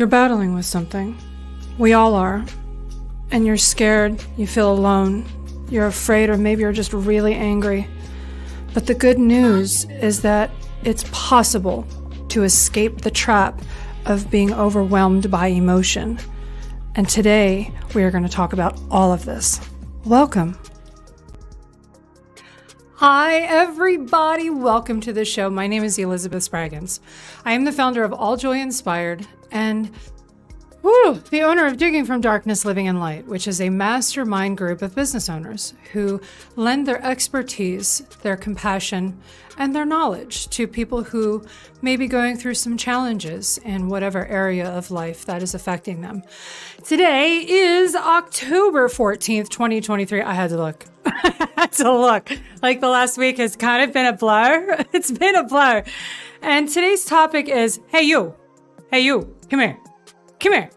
You're battling with something. We all are. And you're scared, you feel alone, you're afraid, or maybe you're just really angry. But the good news is that it's possible to escape the trap of being overwhelmed by emotion. And today, we are going to talk about all of this. Welcome. Hi, everybody. Welcome to the show. My name is Elizabeth Spraggins. I am the founder of All Joy Inspired and the owner of Digging from Darkness, Living in Light, which is a mastermind group of business owners who lend their expertise, their compassion, and their knowledge to people who may be going through some challenges in whatever area of life that is affecting them. Today is October 14th, 2023. I had to look. I had to look. Like the last week has kind of been a blur. It's been a blur. And today's topic is, hey you, come here. Come here.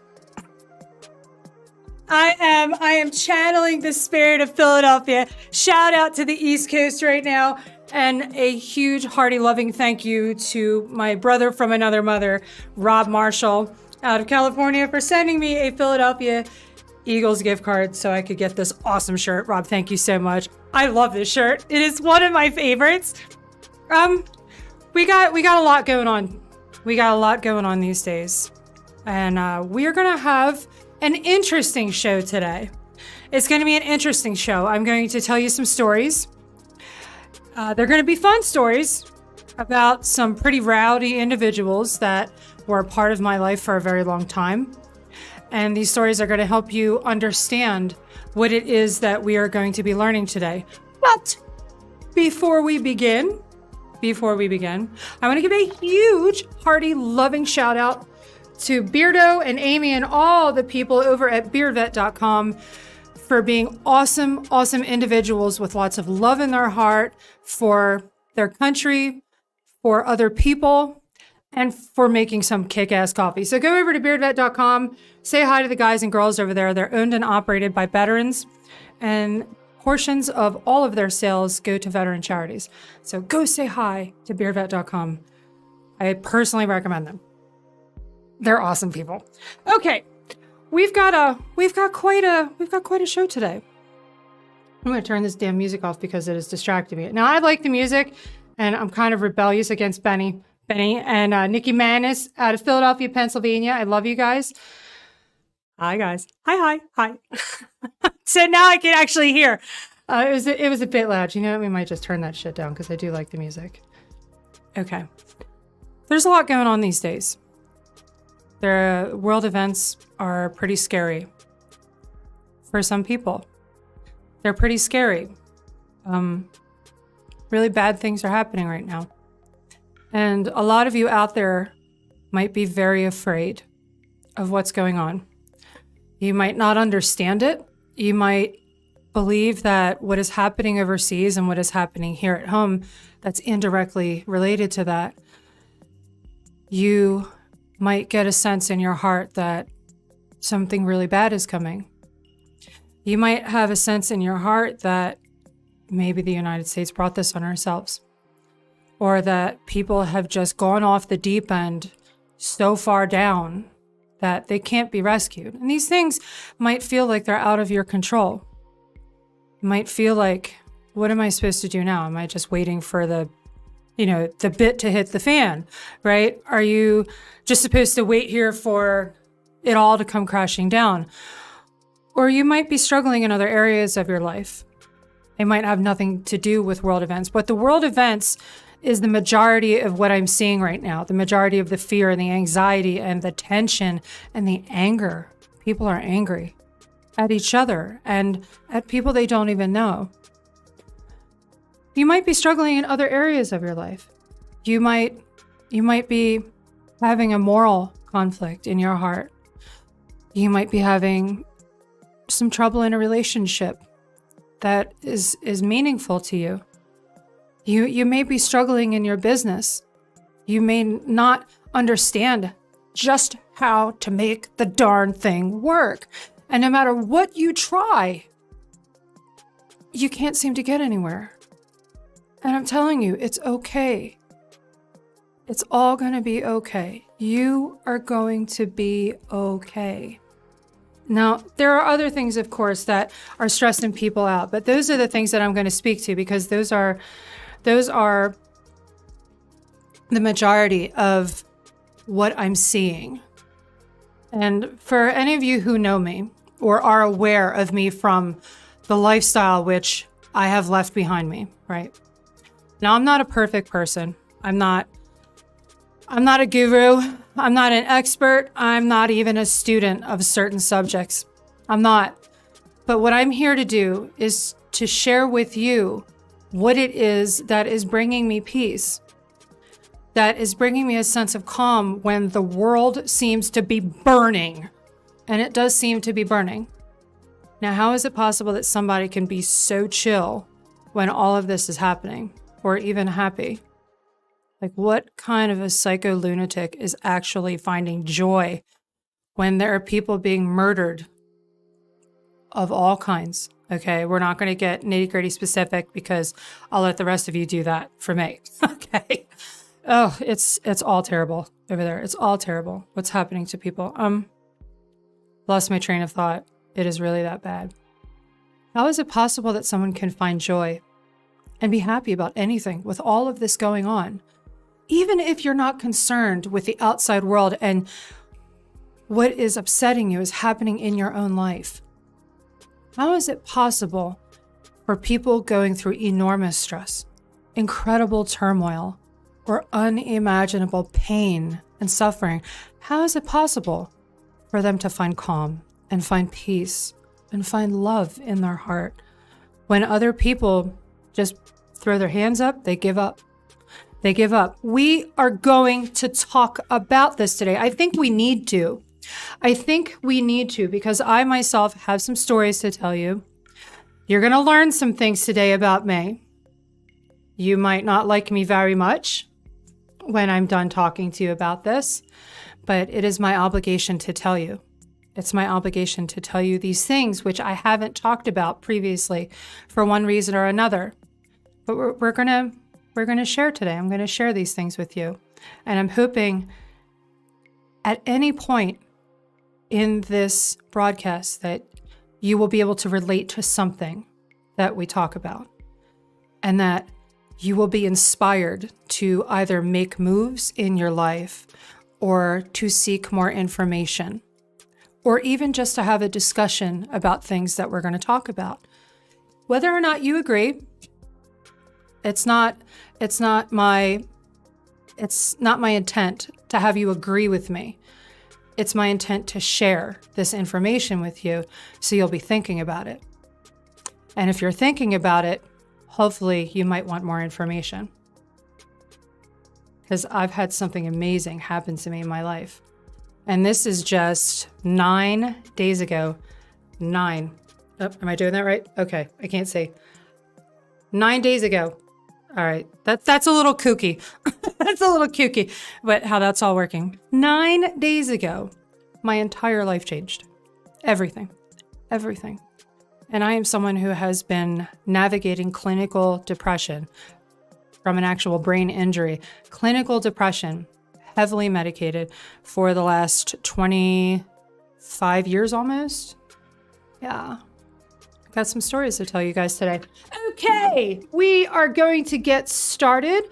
I am channeling the spirit of Philadelphia. Shout out to the East Coast right now. And a huge, hearty, loving thank you to my brother from another mother, Rob Marshall, out of California, for sending me a Philadelphia Eagles gift card so I could get this awesome shirt. Rob, thank you so much. I love this shirt. It is one of my favorites. We got a lot going on. We got a lot going on these days. And we are going to have an interesting show today. It's going to be an interesting show. I'm going to tell you some stories. They're going to be fun stories about some pretty rowdy individuals that were a part of my life for a very long time. And these stories are going to help you understand what it is that we are going to be learning today. But before we begin, I want to give a huge, hearty, loving shout out to Beardo and Amy and all the people over at beardvet.com for being awesome individuals with lots of love in their heart for their country, for other people, and for making some kick-ass coffee. So go over to beardvet.com, say hi to the guys and girls over there. They're owned and operated by veterans, and portions of all of their sales go to veteran charities. So go say hi to beardvet.com. I personally recommend them. They're awesome people. Okay, we've got quite a show today. I'm going to turn this damn music off because it is distracting me. Now, I like the music, and I'm kind of rebellious against Benny and Nikki Manis out of Philadelphia, Pennsylvania. I love you guys. Hi, guys. Hi. So now I can actually hear. It was a bit loud. You know what? We might just turn that shit down because I do like the music. Okay. There's a lot going on these days. The world events are pretty scary for some people. They're pretty scary. Really bad things are happening right now. And a lot of you out there might be very afraid of what's going on. You might not understand it. You might believe that what is happening overseas and what is happening here at home that's indirectly related to that. You might get a sense in your heart that something really bad is coming. You might have a sense in your heart that maybe the United States brought this on ourselves, or that people have just gone off the deep end so far down that they can't be rescued. And these things might feel like they're out of your control. It might feel like, what am I supposed to do now? Am I just waiting for the bit to hit the fan, right? Are you just supposed to wait here for it all to come crashing down? Or you might be struggling in other areas of your life. They might have nothing to do with world events, but the world events is the majority of what I'm seeing right now, the majority of the fear and the anxiety and the tension and the anger. People are angry at each other and at people they don't even know. You might be struggling in other areas of your life. You might be having a moral conflict in your heart. You might be having some trouble in a relationship that is meaningful to you. You may be struggling in your business. You may not understand just how to make the darn thing work. And no matter what you try, you can't seem to get anywhere. And I'm telling you, it's okay. It's all going to be okay. You are going to be okay. Now, there are other things, of course, that are stressing people out, but those are the things that I'm going to speak to because those are the majority of what I'm seeing. And for any of you who know me or are aware of me from the lifestyle which I have left behind me, right? Now, I'm not a perfect person. I'm not a guru. I'm not an expert. I'm not even a student of certain subjects. I'm not. But what I'm here to do is to share with you what it is that is bringing me peace, that is bringing me a sense of calm when the world seems to be burning. And it does seem to be burning. Now, how is it possible that somebody can be so chill when all of this is happening, or even happy? Like, what kind of a psycho lunatic is actually finding joy when there are people being murdered of all kinds? Okay, we're not going to get nitty-gritty specific because I'll let the rest of you do that for me. Okay. Oh, it's all terrible over there. It's all terrible what's happening to people. Lost my train of thought. It is really that bad. How is it possible that someone can find joy and be happy about anything with all of this going on? Even if you're not concerned with the outside world and what is upsetting you is happening in your own life. How is it possible for people going through enormous stress, incredible turmoil, or unimaginable pain and suffering? How is it possible for them to find calm and find peace and find love in their heart when other people just throw their hands up? They give up. They give up. We are going to talk about this today. I think we need to. Because I myself have some stories to tell you. You're going to learn some things today about me. You might not like me very much when I'm done talking to you about this, but it is my obligation to tell you. It's my obligation to tell you these things which I haven't talked about previously for one reason or another. But we're going to share today. I'm going to share these things with you. And I'm hoping at any point in this broadcast that you will be able to relate to something that we talk about, and that you will be inspired to either make moves in your life or to seek more information, or even just to have a discussion about things that we're going to talk about. Whether or not you agree, it's not my intent to have you agree with me. It's my intent to share this information with you so you'll be thinking about it. And if you're thinking about it, hopefully you might want more information. Because I've had something amazing happen to me in my life. And this is just 9 days ago. 9. Oh, am I doing that right? Okay, I can't see. 9 days ago. All right, that's a little kooky. That's a little kooky, but how that's all working. 9 days ago, my entire life changed. Everything. And I am someone who has been navigating clinical depression from an actual brain injury. Clinical depression, heavily medicated for the last 25 years almost. Yeah. Got some stories to tell you guys today. Okay, we are going to get started.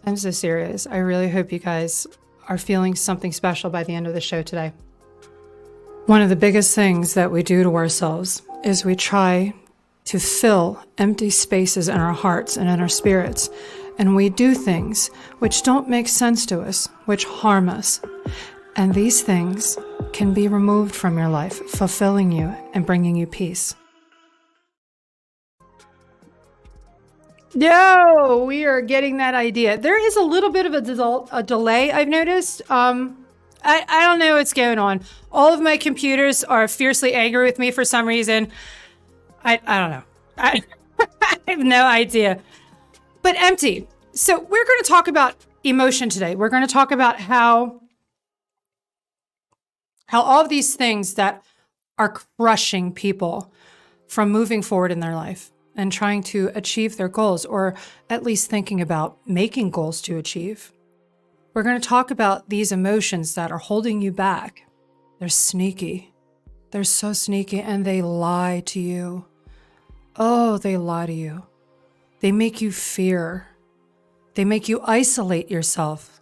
I'm so serious. I really hope you guys are feeling something special by the end of the show today. One of the biggest things that we do to ourselves is we try to fill empty spaces in our hearts and in our spirits. And we do things which don't make sense to us, which harm us. And these things can be removed from your life, fulfilling you and bringing you peace. Yo, we are getting that idea. There is a little bit of a delay, I've noticed. I don't know what's going on. All of my computers are fiercely angry with me for some reason. I don't know. I have no idea. But empty. So we're going to talk about emotion today. We're going to talk about how all of these things that are crushing people from moving forward in their life and trying to achieve their goals, or at least thinking about making goals to achieve. We're going to talk about these emotions that are holding you back. They're sneaky. They're so sneaky, and they lie to you. Oh, they lie to you. They make you fear. They make you isolate yourself.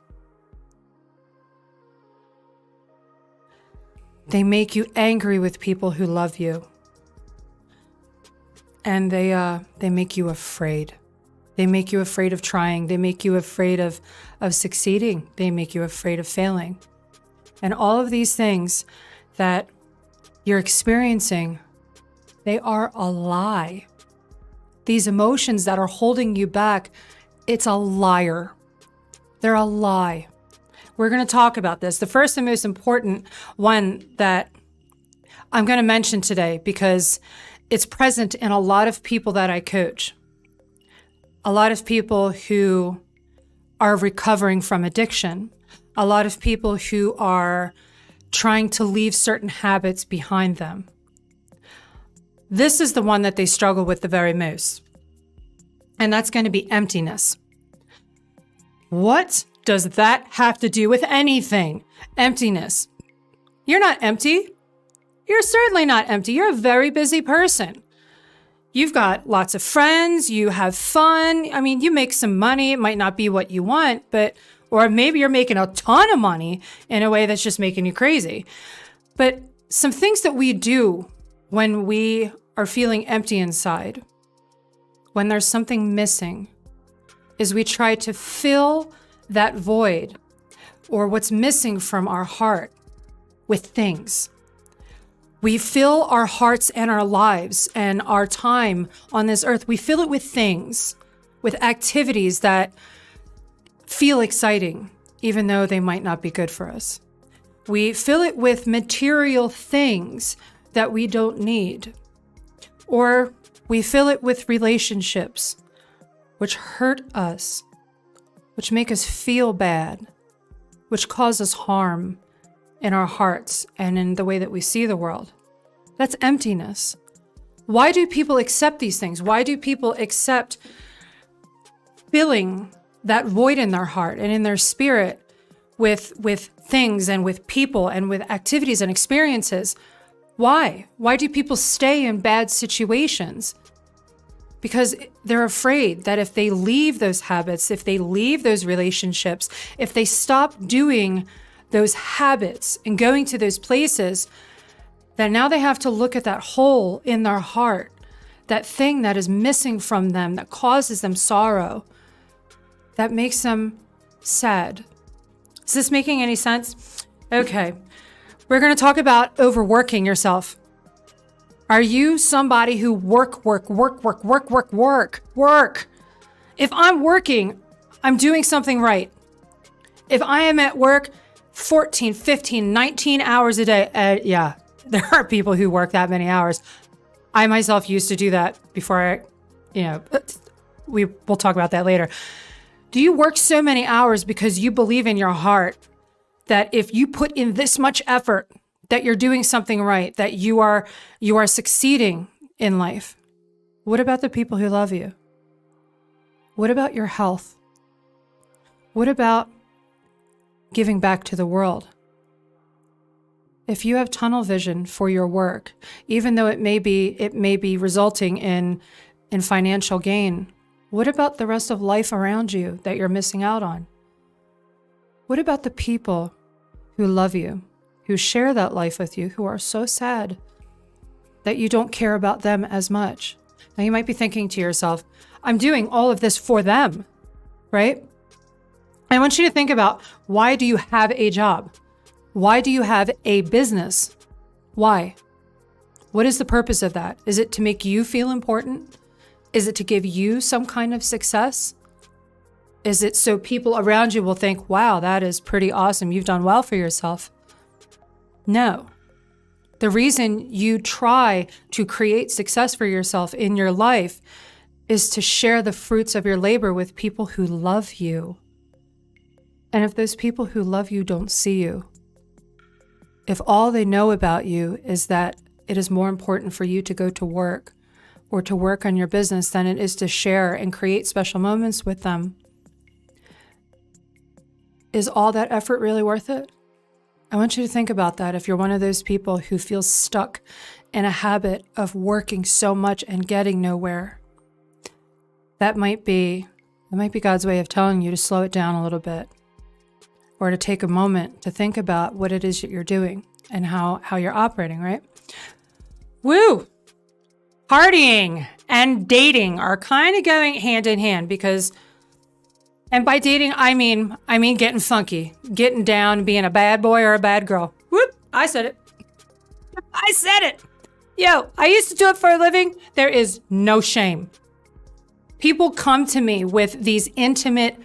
They make you angry with people who love you. And they make you afraid. They make you afraid of trying. They make you afraid of succeeding. They make you afraid of failing. And all of these things that you're experiencing, they are a lie. These emotions that are holding you back, it's a liar. They're a lie. We're going to talk about this. The first and most important one that I'm going to mention today, because it's present in a lot of people that I coach. A lot of people who are recovering from addiction. A lot of people who are trying to leave certain habits behind them. This is the one that they struggle with the very most. And that's going to be emptiness. What does that have to do with anything? Emptiness. You're not empty. You're certainly not empty. You're a very busy person. You've got lots of friends. You have fun. I mean, you make some money. It might not be what you want, or maybe you're making a ton of money in a way that's just making you crazy. But some things that we do when we are feeling empty inside, when there's something missing, is we try to fill that void or what's missing from our heart with things. We fill our hearts and our lives and our time on this earth. We fill it with things, with activities that feel exciting, even though they might not be good for us. We fill it with material things that we don't need. Or we fill it with relationships which hurt us, which make us feel bad, which cause us harm in our hearts and in the way that we see the world. That's emptiness. Why do people accept these things? Why do people accept filling that void in their heart and in their spirit with things and with people and with activities and experiences? Why? Why do people stay in bad situations? Because they're afraid that if they leave those habits, if they leave those relationships, if they stop doing those habits and going to those places, that now they have to look at that hole in their heart, that thing that is missing from them, that causes them sorrow, that makes them sad. Is this making any sense? Okay. We're going to talk about overworking yourself. Are you somebody who work? If I'm working, I'm doing something right. If I am at work 14, 15, 19 hours a day, yeah, there are people who work that many hours. I myself used to do that before we'll talk about that later. Do you work so many hours because you believe in your heart that if you put in this much effort, that you're doing something right, that you are succeeding in life? What about the people who love you? What about your health? What about giving back to the world? If you have tunnel vision for your work, even though it may be resulting in financial gain, what about the rest of life around you that you're missing out on? What about the people who love you, who share that life with you, who are so sad that you don't care about them as much? Now you might be thinking to yourself, I'm doing all of this for them, right? I want you to think about, why do you have a job? Why do you have a business? Why? What is the purpose of that? Is it to make you feel important? Is it to give you some kind of success? Is it so people around you will think, wow, that is pretty awesome. You've done well for yourself. No. The reason you try to create success for yourself in your life is to share the fruits of your labor with people who love you. And if those people who love you don't see you, if all they know about you is that it is more important for you to go to work or to work on your business than it is to share and create special moments with them, is all that effort really worth it? I want you to think about that if you're one of those people who feels stuck in a habit of working so much and getting nowhere. That might be God's way of telling you to slow it down a little bit, or to take a moment to think about what it is that you're doing and how you're operating, right? Woo! Partying and dating are kind of going hand in hand because, and by dating, I mean getting funky, getting down, being a bad boy or a bad girl. Whoop! I said it. I said it. Yo, I used to do it for a living. There is no shame. People come to me with these intimate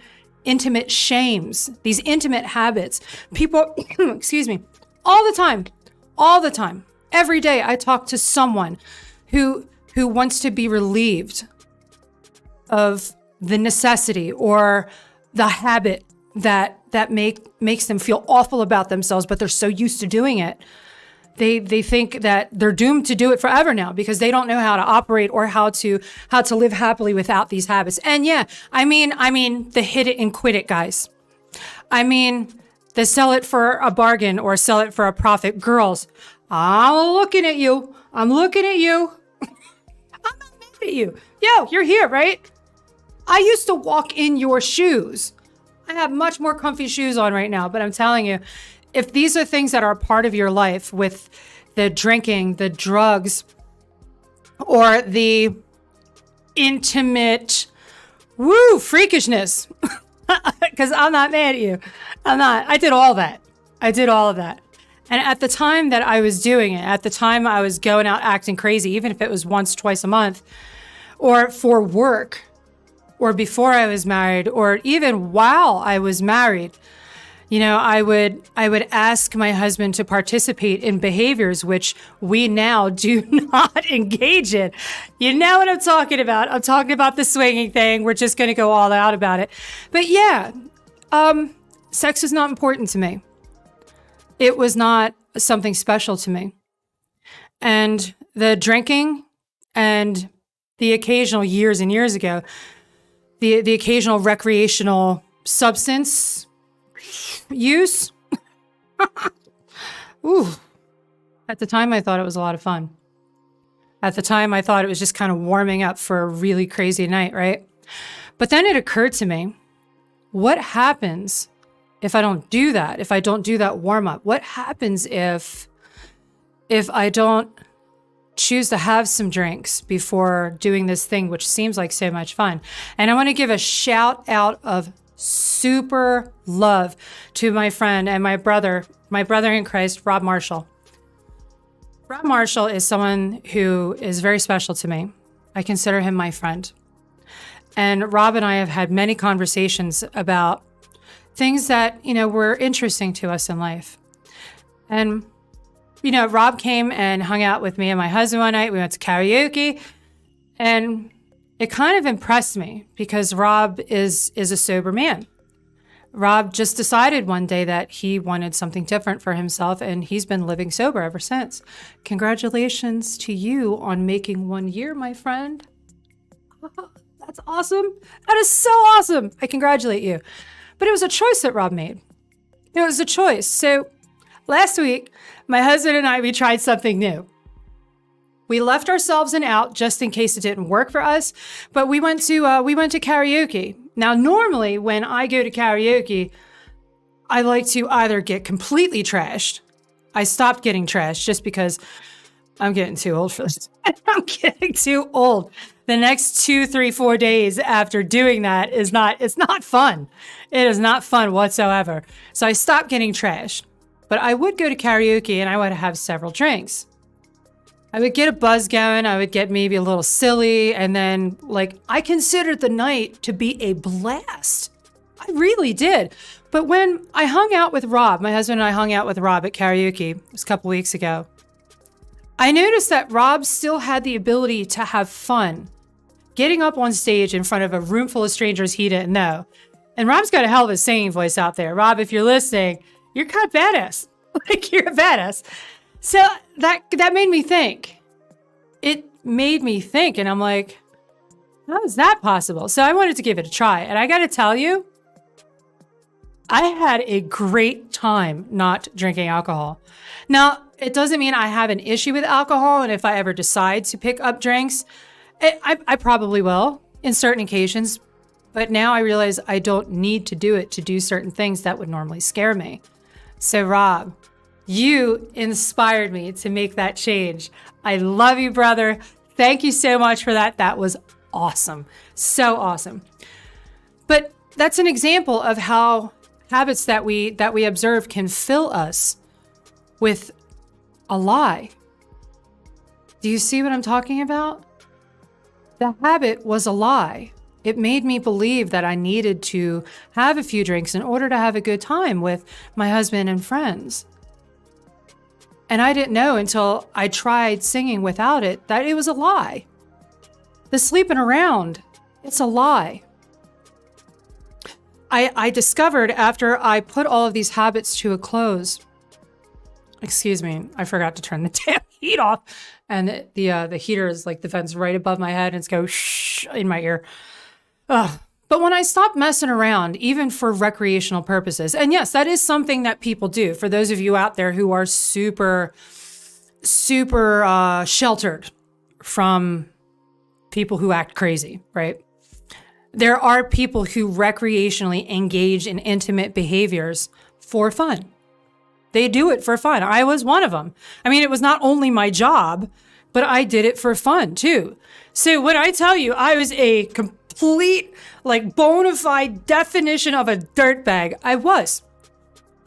shames, these intimate habits. People, excuse me, all the time. Every day I talk to someone who wants to be relieved of the necessity or the habit that makes them feel awful about themselves, but they're so used to doing it. They think that they're doomed to do it forever now because they don't know how to operate or how to live happily without these habits. And yeah, I mean the hit it and quit it guys. I mean the sell it for a bargain or sell it for a profit girls. I'm looking at you. I'm not mad at you. Yo, you're here, right? I used to walk in your shoes. I have much more comfy shoes on right now, but I'm telling you, if these are things that are a part of your life with the drinking, the drugs, or the intimate, freakishness, because I'm not mad at you. I'm not. I did all of that. And at the time that I was doing it, at the time I was going out acting crazy, even if it was once, twice a month, or for work, or before I was married, or even while I was married, you know, I would ask my husband to participate in behaviors which we now do not engage in. You know what I'm talking about. I'm talking about the swinging thing. We're just going to go all out about it. But yeah, sex is not important to me. It was not something special to me. And the drinking and the occasional years and years ago, the occasional recreational substance use. Ooh. At the time, I thought it was a lot of fun. At the time, I thought it was just kind of warming up for a really crazy night, right? But then it occurred to me, what happens if I don't do that? If I don't do that warm up? What happens if I don't choose to have some drinks before doing this thing, which seems like so much fun? And I want to give a shout out of super love to my friend and my brother in Christ, Rob Marshall. Rob Marshall is someone who is very special to me. I consider him my friend. And Rob and I have had many conversations about things that, you know, were interesting to us in life. And, you know, Rob came and hung out with me and my husband one night. We went to karaoke, and it kind of impressed me because Rob is a sober man. Rob just decided one day that he wanted something different for himself, and he's been living sober ever since. Congratulations to you on making 1 year, my friend. That's awesome. That is so awesome. I congratulate you. But it was a choice that Rob made. It was a choice. So last week, my husband and I, we tried something new. We left ourselves an out just in case it didn't work for us, but we went to karaoke. Now, normally when I go to karaoke, I like to either get completely trashed. I stopped getting trashed just because I'm getting too old for this. I'm getting too old. The next 2, 3, 4 days after doing that it's not fun. It is not fun whatsoever. So I stopped getting trashed, but I would go to karaoke and I would have several drinks. I would get a buzz going. I would get maybe a little silly. And then, like, I considered the night to be a blast. I really did. But when I hung out with Rob, my husband and I hung out with Rob at karaoke, it was a couple weeks ago, I noticed that Rob still had the ability to have fun getting up on stage in front of a room full of strangers he didn't know. And Rob's got a hell of a singing voice out there. Rob, if you're listening, you're kind of badass. Like, you're a badass. So that made me think. It made me think, and I'm like, how is that possible? So I wanted to give it a try. And I got to tell you, I had a great time not drinking alcohol. Now, it doesn't mean I have an issue with alcohol. And if I ever decide to pick up drinks, I probably will in certain occasions. But now I realize I don't need to do it to do certain things that would normally scare me. So Rob, you inspired me to make that change. I love you, brother. Thank you so much for that. That was awesome. So awesome. But that's an example of how habits that we observe can fill us with a lie. Do you see what I'm talking about? The habit was a lie. It made me believe that I needed to have a few drinks in order to have a good time with my husband and friends. And I didn't know until I tried singing without it that it was a lie. The sleeping around, it's a lie. I discovered after I put all of these habits to a close, excuse me, I forgot to turn the damn heat off. And the heater is like the vent's right above my head and it's go shh in my ear. Ugh. But when I stopped messing around, even for recreational purposes, and yes, that is something that people do. For those of you out there who are super sheltered from people who act crazy, right? There are people who recreationally engage in intimate behaviors for fun. They do it for fun. I was one of them. I mean, it was not only my job, but I did it for fun too. So when I tell you I was a complete, like, bona fide definition of a dirtbag, I was.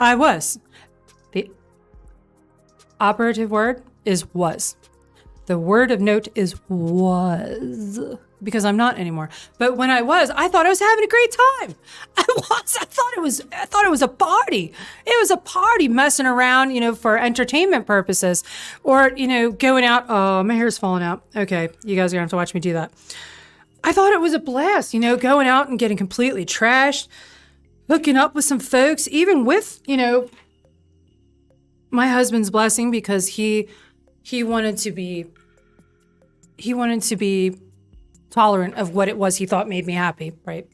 The operative word is was. The word of note is was, because I'm not anymore. But when I thought I was having a great time. I thought it was a party. It was a party messing around, for entertainment purposes, or, going out. Oh, my hair's falling out. Okay. You guys are gonna have to watch me do that. I thought it was a blast, going out and getting completely trashed, hooking up with some folks, even with, my husband's blessing, because he wanted to be tolerant of what it was he thought made me happy, right?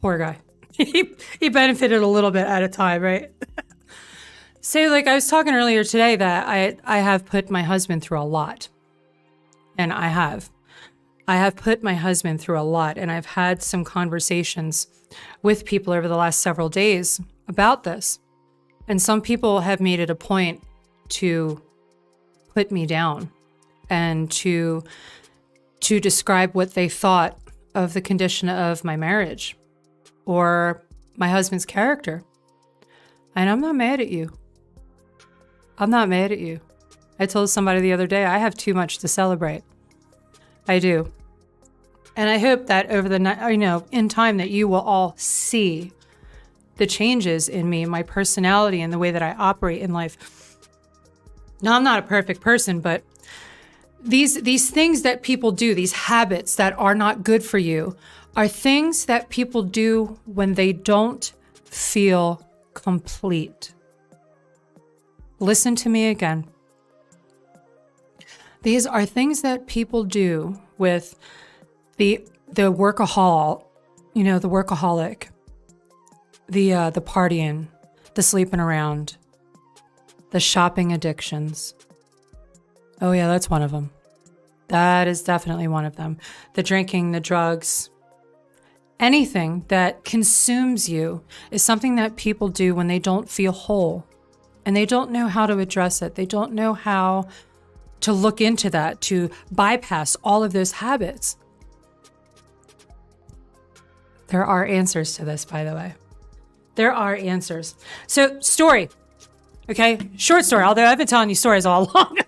Poor guy. He benefited a little bit at a time, right? So, like I was talking earlier today, that I have put my husband through a lot. And I have put my husband through a lot, and I've had some conversations with people over the last several days about this. And some people have made it a point to put me down and to describe what they thought of the condition of my marriage or my husband's character. And I'm not mad at you. I'm not mad at you. I told somebody the other day, I have too much to celebrate. I do. And I hope that over the night, in time, that you will all see the changes in me, my personality, and the way that I operate in life. Now, I'm not a perfect person, but these things that people do, these habits that are not good for you, are things that people do when they don't feel complete. Listen to me again. These are things that people do with the workaholic, the partying, the sleeping around, the shopping addictions. Oh yeah, that's one of them. That is definitely one of them. The drinking, the drugs, anything that consumes you is something that people do when they don't feel whole and they don't know how to address it. They don't know how to look into that, to bypass all of those habits. There are answers to this, by the way. There are answers. So, story. Okay, short story, although I've been telling you stories all along.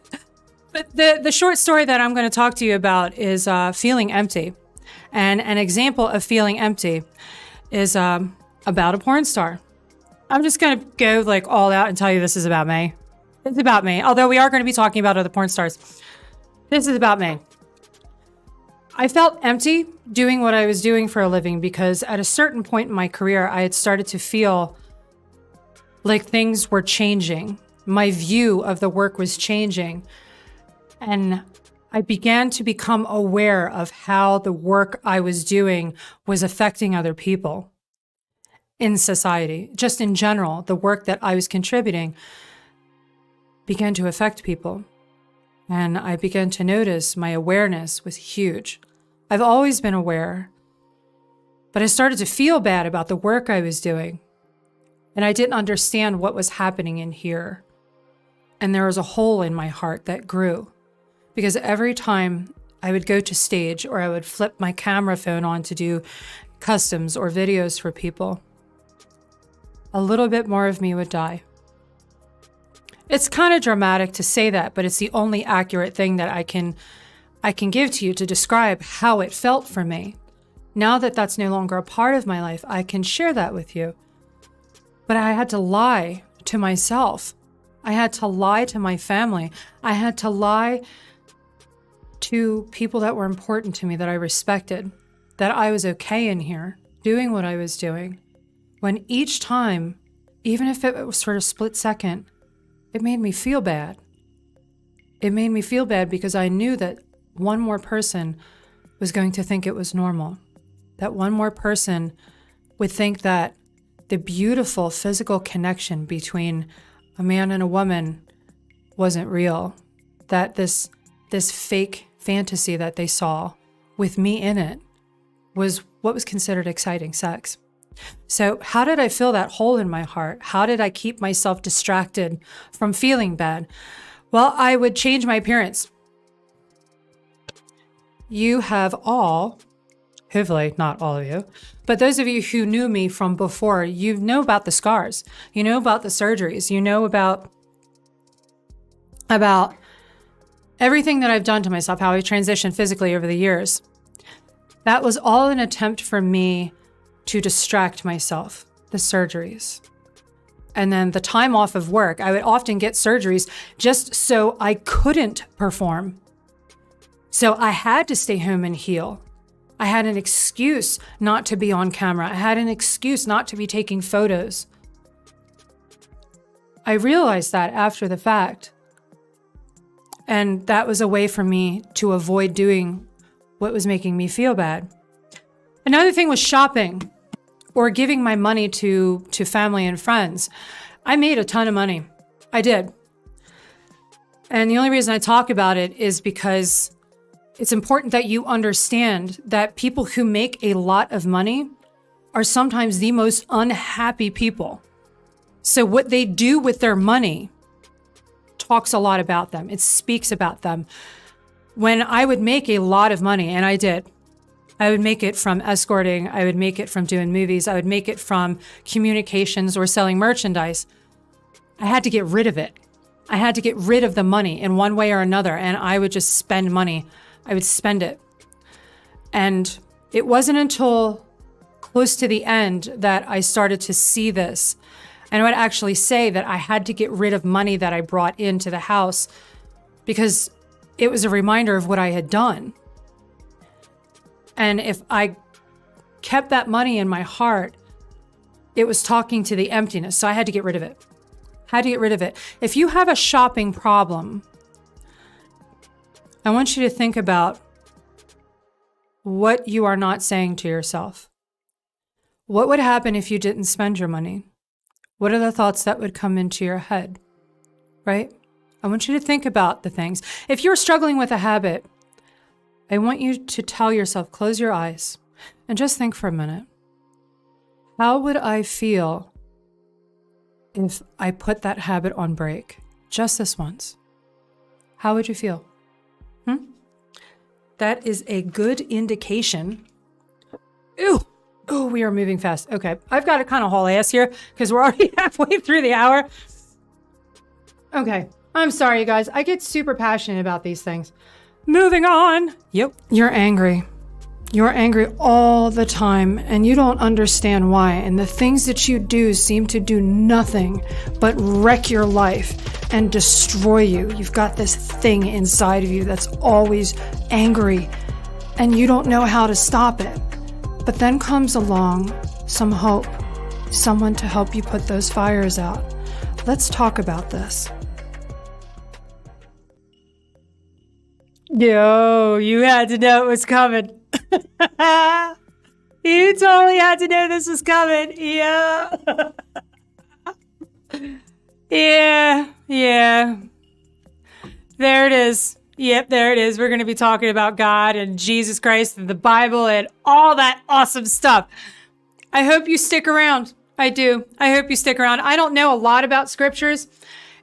But the short story that I'm going to talk to you about is feeling empty. And an example of feeling empty is about a porn star. I'm just going to go like all out and tell you this is about me. It's about me. Although we are going to be talking about other porn stars. This is about me. I felt empty doing what I was doing for a living because at a certain point in my career, I had started to feel like things were changing. My view of the work was changing. And I began to become aware of how the work I was doing was affecting other people. in society, just in general, the work that I was contributing began to affect people. And I began to notice my awareness was huge. I've always been aware, but I started to feel bad about the work I was doing. And I didn't understand what was happening in here. And there was a hole in my heart that grew, because every time I would go to stage or I would flip my camera phone on to do customs or videos for people, a little bit more of me would die. It's kind of dramatic to say that, but it's the only accurate thing that I can give to you to describe how it felt for me. Now that that's no longer a part of my life, I can share that with you. But I had to lie to myself. I had to lie to my family. I had to lie to people that were important to me, that I respected, that I was okay in here doing what I was doing. When each time, even if it was for a split second, it made me feel bad. It made me feel bad because I knew that one more person was going to think it was normal. That one more person would think that the beautiful physical connection between a man and a woman wasn't real. That this fake fantasy that they saw with me in it was what was considered exciting sex. So how did I fill that hole in my heart? How did I keep myself distracted from feeling bad? Well, I would change my appearance. You have all, hopefully not all of you, but those of you who knew me from before, you know about the scars. You know about the surgeries. You know about everything that I've done to myself, how I've transitioned physically over the years. That was all an attempt for me to distract myself, the surgeries. And then the time off of work, I would often get surgeries just so I couldn't perform. So I had to stay home and heal. I had an excuse not to be on camera. I had an excuse not to be taking photos. I realized that after the fact. And that was a way for me to avoid doing what was making me feel bad. Another thing was shopping or giving my money to family and friends. I made a ton of money. I did. And the only reason I talk about it is because it's important that you understand that people who make a lot of money are sometimes the most unhappy people. So what they do with their money talks a lot about them. It speaks about them. When I would make a lot of money, and I did, I would make it from escorting, I would make it from doing movies, I would make it from communications or selling merchandise. I had to get rid of it. I had to get rid of the money in one way or another, and I would just spend money. I would spend it. And it wasn't until close to the end that I started to see this. And I would actually say that I had to get rid of money that I brought into the house because it was a reminder of what I had done. And if I kept that money in my heart, it was talking to the emptiness. So I had to get rid of it. Had to get rid of it. If you have a shopping problem, I want you to think about what you are not saying to yourself. What would happen if you didn't spend your money? What are the thoughts that would come into your head, right? I want you to think about the things. If you're struggling with a habit, I want you to tell yourself, close your eyes and just think for a minute. How would I feel if I put that habit on break just this once? How would you feel? That is a good indication. Ooh, we are moving fast. Okay, I've got to kind of haul ass here because we're already halfway through the hour. Okay, I'm sorry, you guys. I get super passionate about these things. Moving on. Yep, you're angry. You're angry all the time and you don't understand why. And the things that you do seem to do nothing but wreck your life and destroy you. You've got this thing inside of you that's always angry and you don't know how to stop it. But then comes along some hope, someone to help you put those fires out. Let's talk about this. Yo, you had to know it was coming. You totally had to know this was coming. Yeah. Yeah. There it is. Yep, there it is. We're going to be talking about God and Jesus Christ and the Bible and all that awesome stuff. I hope you stick around. I do. I hope you stick around. I don't know a lot about scriptures.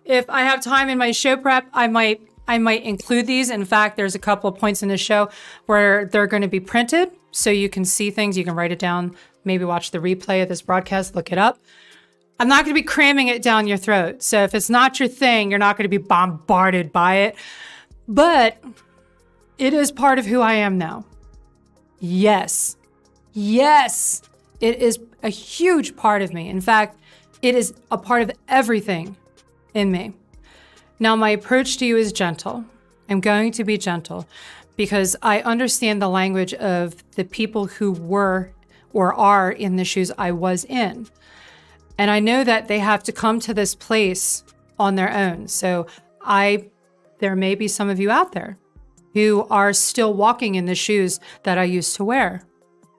If I have time in my show prep, I might include these. In fact, there's a couple of points in the show where they're going to be printed so you can see things. You can write it down, maybe watch the replay of this broadcast, look it up. I'm not going to be cramming it down your throat. So if it's not your thing, you're not going to be bombarded by it. But it is part of who I am now. Yes. Yes. It is a huge part of me. In fact, it is a part of everything in me. Now, my approach to you is gentle. I'm going to be gentle because I understand the language of the people who were or are in the shoes I was in. And I know that they have to come to this place on their own. So there may be some of you out there who are still walking in the shoes that I used to wear.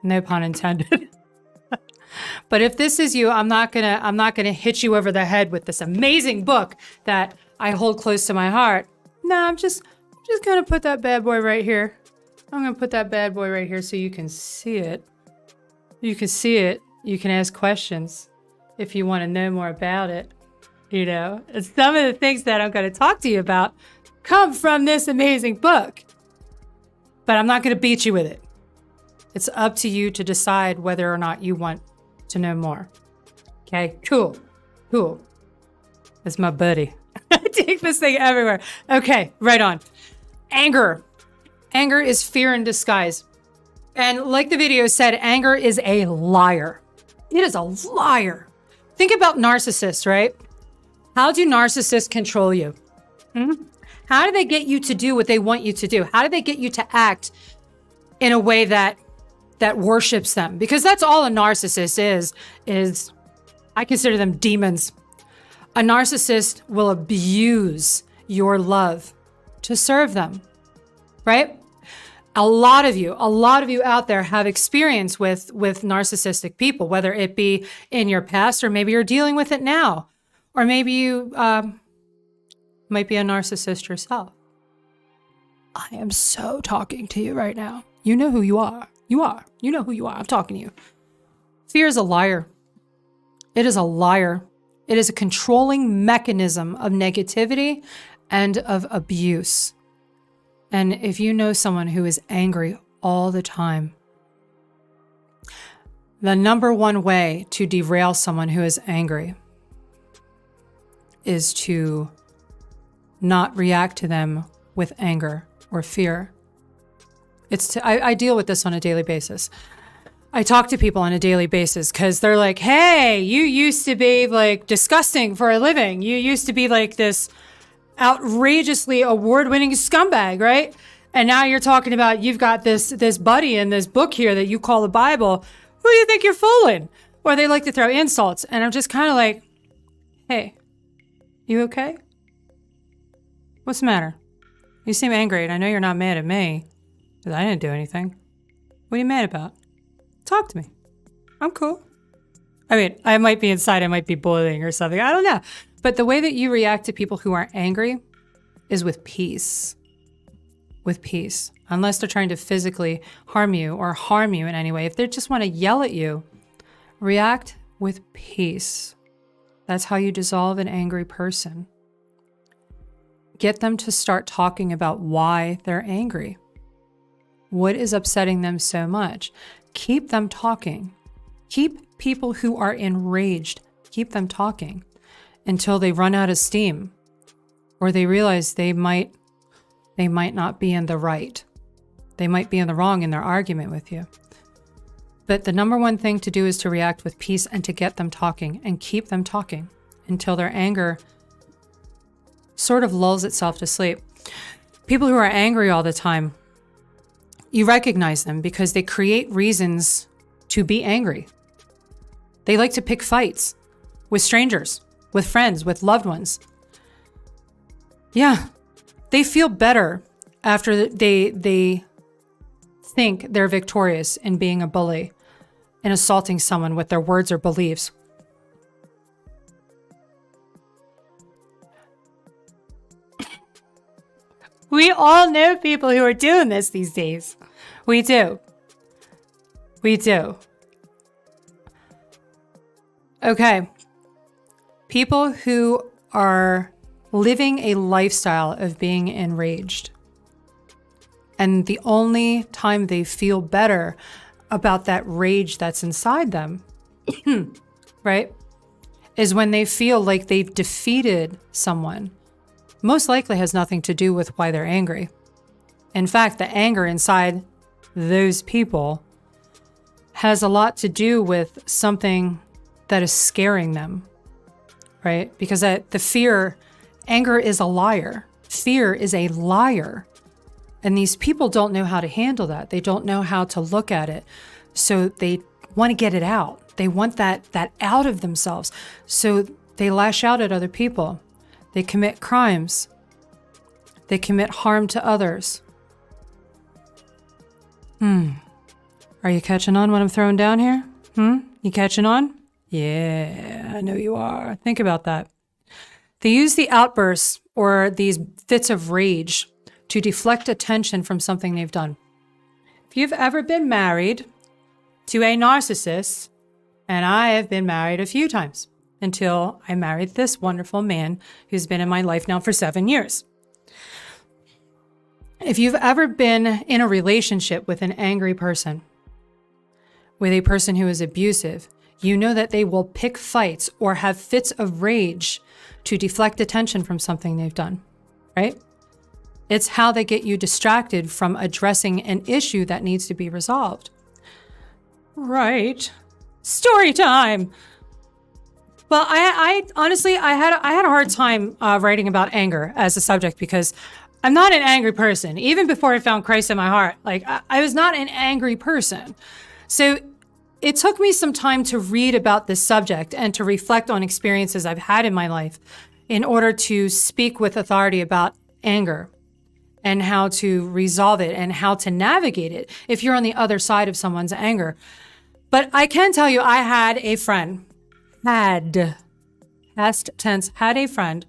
No pun intended. But if this is you, I'm not gonna hit you over the head with this amazing book that I hold close to my heart. No, I'm just gonna put that bad boy right here. I'm gonna put that bad boy right here so you can see it. You can see it. You can ask questions if you want to know more about it. You know, and some of the things that I'm going to talk to you about come from this amazing book. But I'm not going to beat you with it. It's up to you to decide whether or not you want to know more. Okay, cool. That's my buddy. I take this thing everywhere. Okay, right on. Anger. Anger is fear in disguise. And like the video said, anger is a liar. It is a liar. Think about narcissists, right? How do narcissists control you? How do they get you to do what they want you to do? How do they get you to act in a way that worships them? Because that's all a narcissist is I consider them demons. A narcissist will abuse your love to serve them, right? A lot of you out there have experience with narcissistic people, whether it be in your past or maybe you're dealing with it now, or maybe you might be a narcissist yourself. I am so talking to you right now. You know who you are. You know who you are. I'm talking to you. Fear is a liar. It is a liar. It is a controlling mechanism of negativity and of abuse. And if you know someone who is angry all the time, the number one way to derail someone who is angry is to not react to them with anger or fear. I deal with this on a daily basis. I talk to people on a daily basis because they're like, hey, you used to be like disgusting for a living. You used to be like this outrageously award-winning scumbag, right? And now you're talking about you've got this buddy in this book here that you call the Bible. Who do you think you're fooling? Or they like to throw insults. And I'm just kind of like, hey, you okay? What's the matter? You seem angry, and I know you're not mad at me because I didn't do anything. What are you mad about? Talk to me. I'm cool. I mean, I might be inside, I might be boiling or something. I don't know. But the way that you react to people who are angry is with peace. With peace. Unless they're trying to physically harm you or harm you in any way. If they just want to yell at you, react with peace. That's how you dissolve an angry person. Get them to start talking about why they're angry. What is upsetting them so much? Keep them talking. Keep people who are enraged, keep them talking until they run out of steam or they realize they might not be in the right. They might be in the wrong in their argument with you. But the number one thing to do is to react with peace and to get them talking and keep them talking until their anger sort of lulls itself to sleep. People who are angry all the time, you recognize them because they create reasons to be angry. They like to pick fights with strangers, with friends, with loved ones. Yeah, they feel better after they think they're victorious in being a bully in assaulting someone with their words or beliefs. We all know people who are doing this these days. We do. We do. Okay. People who are living a lifestyle of being enraged, and the only time they feel better about that rage that's inside them, right, is when they feel like they've defeated someone. Most likely has nothing to do with why they're angry. In fact, the anger inside those people has a lot to do with something that is scaring them, right? Because the fear, anger is a liar. Fear is a liar. And these people don't know how to handle that. They don't know how to look at it. So they want to get it out. They want that out of themselves. So they lash out at other people. They commit crimes. They commit harm to others. Are you catching on what I'm throwing down here? You catching on? Yeah, I know you are. Think about that. They use the outbursts or these fits of rage to deflect attention from something they've done. If you've ever been married to a narcissist, and I have been married a few times until I married this wonderful man who's been in my life now for 7 years. If you've ever been in a relationship with an angry person, with a person who is abusive, you know that they will pick fights or have fits of rage to deflect attention from something they've done, right? It's how they get you distracted from addressing an issue that needs to be resolved. Right. Story time. Well, I honestly, I had a hard time writing about anger as a subject because I'm not an angry person. Even before I found Christ in my heart, like I was not an angry person. So it took me some time to read about this subject and to reflect on experiences I've had in my life in order to speak with authority about anger and how to resolve it and how to navigate it if you're on the other side of someone's anger. But I can tell you, I had a friend, past tense, had a friend,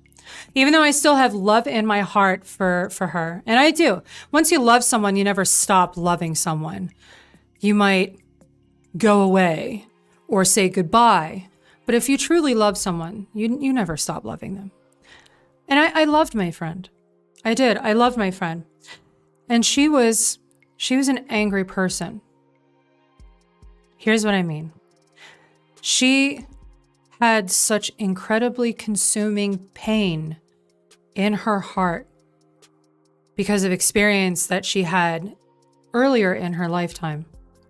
even though I still have love in my heart for her. And I do. Once you love someone, you never stop loving someone. You might go away or say goodbye. But if you truly love someone, you never stop loving them. And I loved my friend. I did. I loved my friend. And she was an angry person. Here's what I mean. She had such incredibly consuming pain in her heart because of experience that she had earlier in her lifetime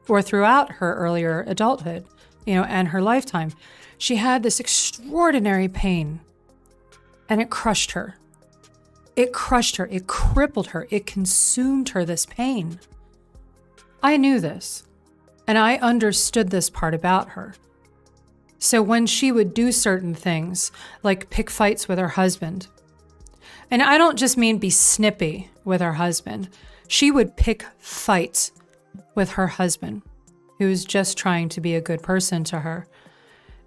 or throughout her earlier adulthood, and her lifetime. She had this extraordinary pain and it crushed her. It crushed her. It crippled her. It consumed her, this pain. I knew this. And I understood this part about her. So when she would do certain things, like pick fights with her husband, and I don't just mean be snippy with her husband, she would pick fights with her husband, who was just trying to be a good person to her.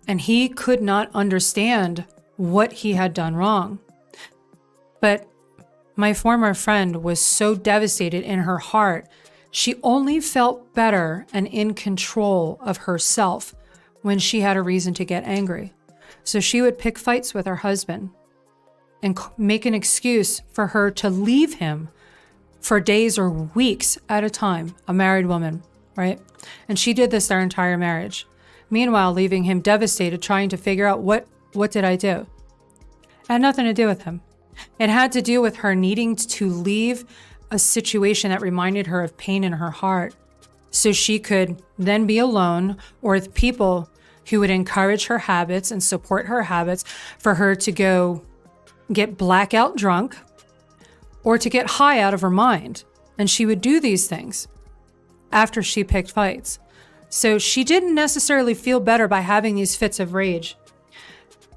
And he could not understand what he had done wrong. But my former friend was so devastated in her heart, she only felt better and in control of herself when she had a reason to get angry. So she would pick fights with her husband and make an excuse for her to leave him for days or weeks at a time, a married woman, right? And she did this their entire marriage. Meanwhile, leaving him devastated, trying to figure out what did I do? It had nothing to do with him. It had to do with her needing to leave a situation that reminded her of pain in her heart so she could then be alone or with people who would encourage her habits and support her habits for her to go get blackout drunk or to get high out of her mind. And she would do these things after she picked fights. So she didn't necessarily feel better by having these fits of rage.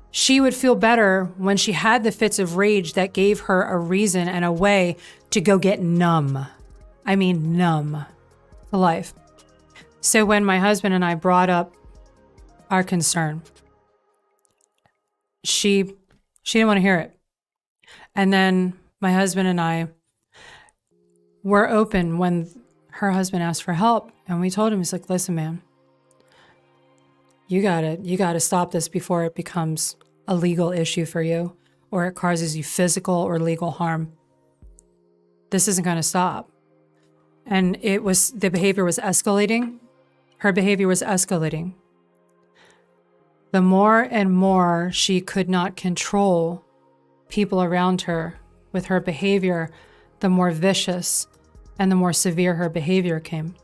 She would feel better when she had the fits of rage that gave her a reason and a way to go get numb. I mean, numb to life. So when my husband and I brought up our concern, she didn't want to hear it. And then my husband and I were open when her husband asked for help. And we told him, he's like, listen, man, you gotta stop this before it becomes a legal issue for you, or it causes you physical or legal harm. This isn't going to stop. And the behavior was escalating. Her behavior was escalating. The more and more she could not control people around her with her behavior, the more vicious and the more severe her behavior came.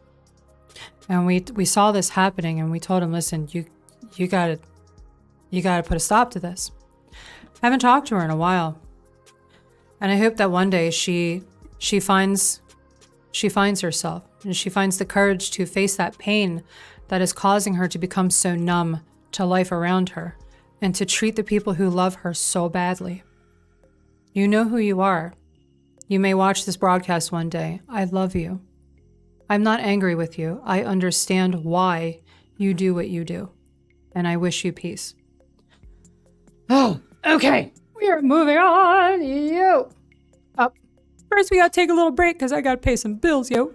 And we saw this happening, and we told him, listen, you gotta put a stop to this. I haven't talked to her in a while. And I hope that one day she finds herself, and she finds the courage to face that pain that is causing her to become so numb to life around her and to treat the people who love her so badly. You know who you are. You may watch this broadcast one day. I love you. I'm not angry with you. I understand why you do what you do, and I wish you peace. Oh, okay. We are moving on. Yo. Up. First, we gotta take a little break because I gotta pay some bills, yo.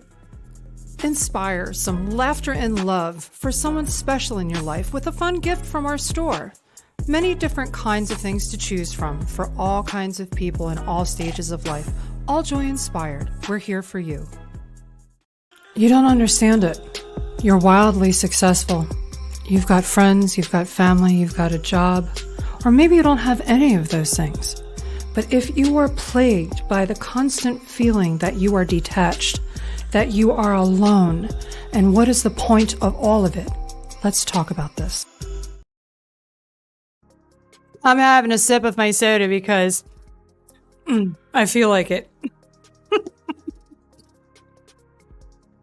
Inspire some laughter and love for someone special in your life with a fun gift from our store. Many different kinds of things to choose from for all kinds of people in all stages of life. All joy inspired. We're here for you. You don't understand it. You're wildly successful. You've got friends, you've got family, you've got a job, or maybe you don't have any of those things. But if you are plagued by the constant feeling that you are detached, that you are alone, and what is the point of all of it? Let's talk about this. I'm having a sip of my soda because I feel like it.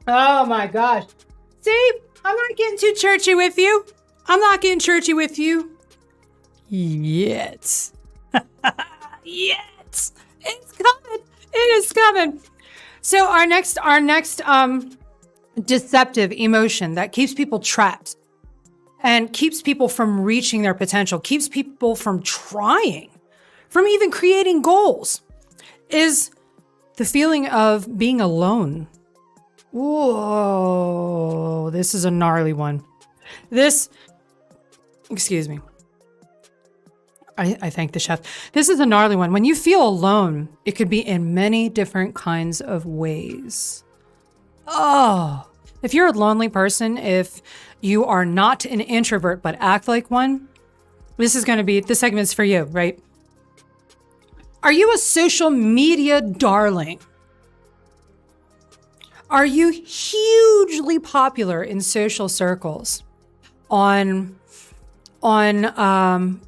Oh my gosh. See, I'm not getting too churchy with you. I'm not getting churchy with you. Yet. Yet. It's coming. It is coming. So our next deceptive emotion that keeps people trapped and keeps people from reaching their potential, keeps people from trying, from even creating goals, is the feeling of being alone. Whoa, this is a gnarly one. Excuse me. I thank the chef. This is a gnarly one. When you feel alone, it could be in many different kinds of ways. Oh, if you're a lonely person, if you are not an introvert but act like one, this segment's for you, right? Are you a social media darling? Are you hugely popular in social circles on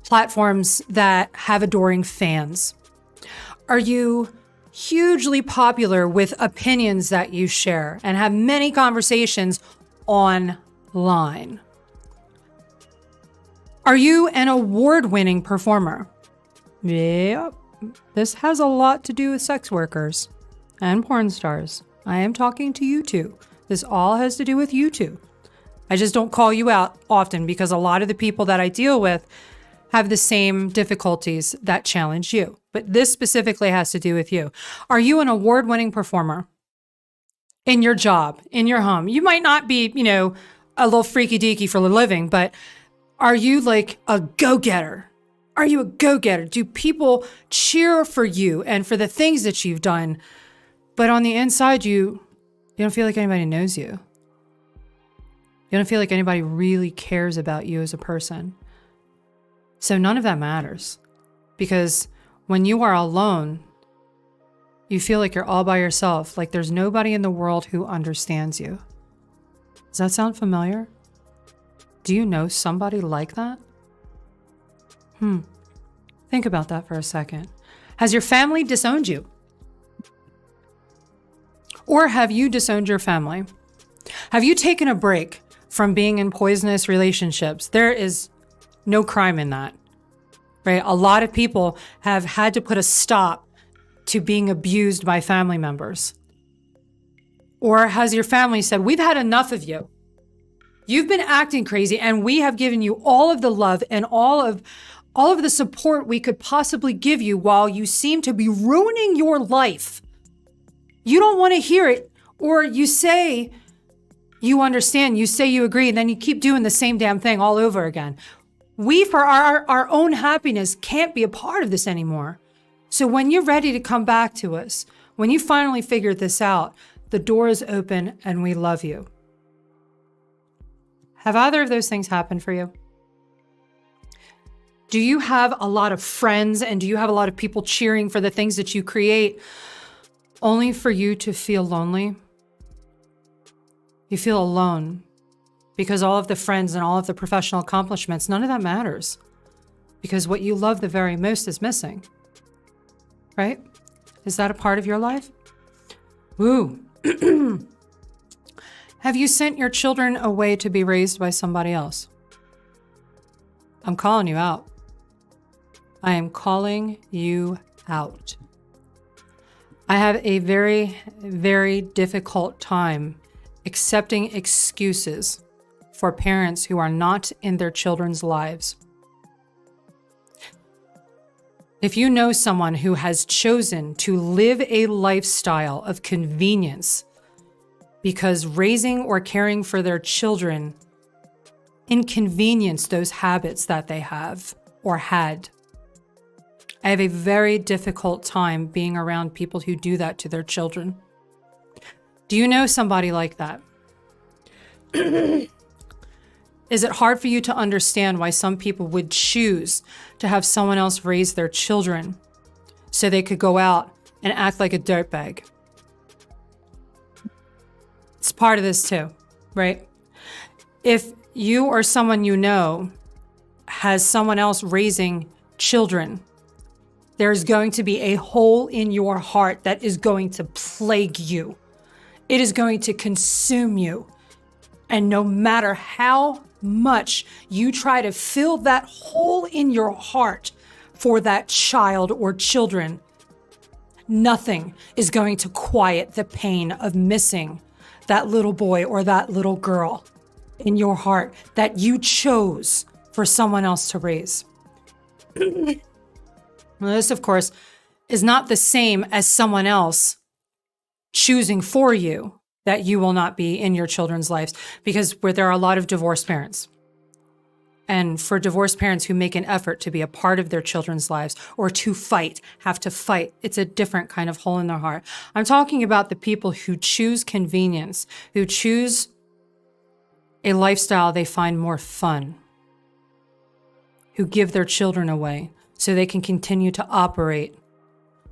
platforms that have adoring fans? Are you hugely popular with opinions that you share and have many conversations online? Are you an award-winning performer? Yep. This has a lot to do with sex workers and porn stars. I am talking to you two. This all has to do with you two. I just don't call you out often because a lot of the people that I deal with have the same difficulties that challenge you. But this specifically has to do with you. Are you an award-winning performer in your job, in your home? You might not be, a little freaky deaky for a living, but are you like a go-getter? Are you a go-getter? Do people cheer for you and for the things that you've done? But on the inside, you don't feel like anybody knows you. You don't feel like anybody really cares about you as a person. So none of that matters. Because when you are alone, you feel like you're all by yourself, like there's nobody in the world who understands you. Does that sound familiar? Do you know somebody like that? Think about that for a second. Has your family disowned you? Or have you disowned your family? Have you taken a break from being in poisonous relationships? There is no crime in that, right? A lot of people have had to put a stop to being abused by family members. Or has your family said, we've had enough of you. You've been acting crazy, and we have given you all of the love and all of the support we could possibly give you while you seem to be ruining your life. You don't want to hear it, or you say you understand, you say you agree, and then you keep doing the same damn thing all over again. We, for our own happiness, can't be a part of this anymore. So when you're ready to come back to us, when you finally figured this out, the door is open and we love you. Have either of those things happened for you? Do you have a lot of friends, and do you have a lot of people cheering for the things that you create, only for you to feel lonely? You feel alone because all of the friends and all of the professional accomplishments, none of that matters, because what you love the very most is missing, right? Is that a part of your life? Woo. Have you sent your children away to be raised by somebody else? I'm calling you out. I am calling you out. I have a very, very difficult time accepting excuses for parents who are not in their children's lives. If you know someone who has chosen to live a lifestyle of convenience because raising or caring for their children inconvenienced those habits that they have or had, I have a very difficult time being around people who do that to their children. Do you know somebody like that? Is it hard for you to understand why some people would choose to have someone else raise their children so they could go out and act like a dirtbag? It's part of this too, right? If you or someone you know has someone else raising children, there's going to be a hole in your heart that is going to plague you. It is going to consume you. And no matter how much you try to fill that hole in your heart for that child or children, nothing is going to quiet the pain of missing that little boy or that little girl in your heart that you chose for someone else to raise. Now, this, of course, is not the same as someone else choosing for you that you will not be in your children's lives, because there are a lot of divorced parents. And for divorced parents who make an effort to be a part of their children's lives or to fight, have to fight, it's a different kind of hole in their heart. I'm talking about the people who choose convenience, who choose a lifestyle they find more fun, who give their children away so they can continue to operate,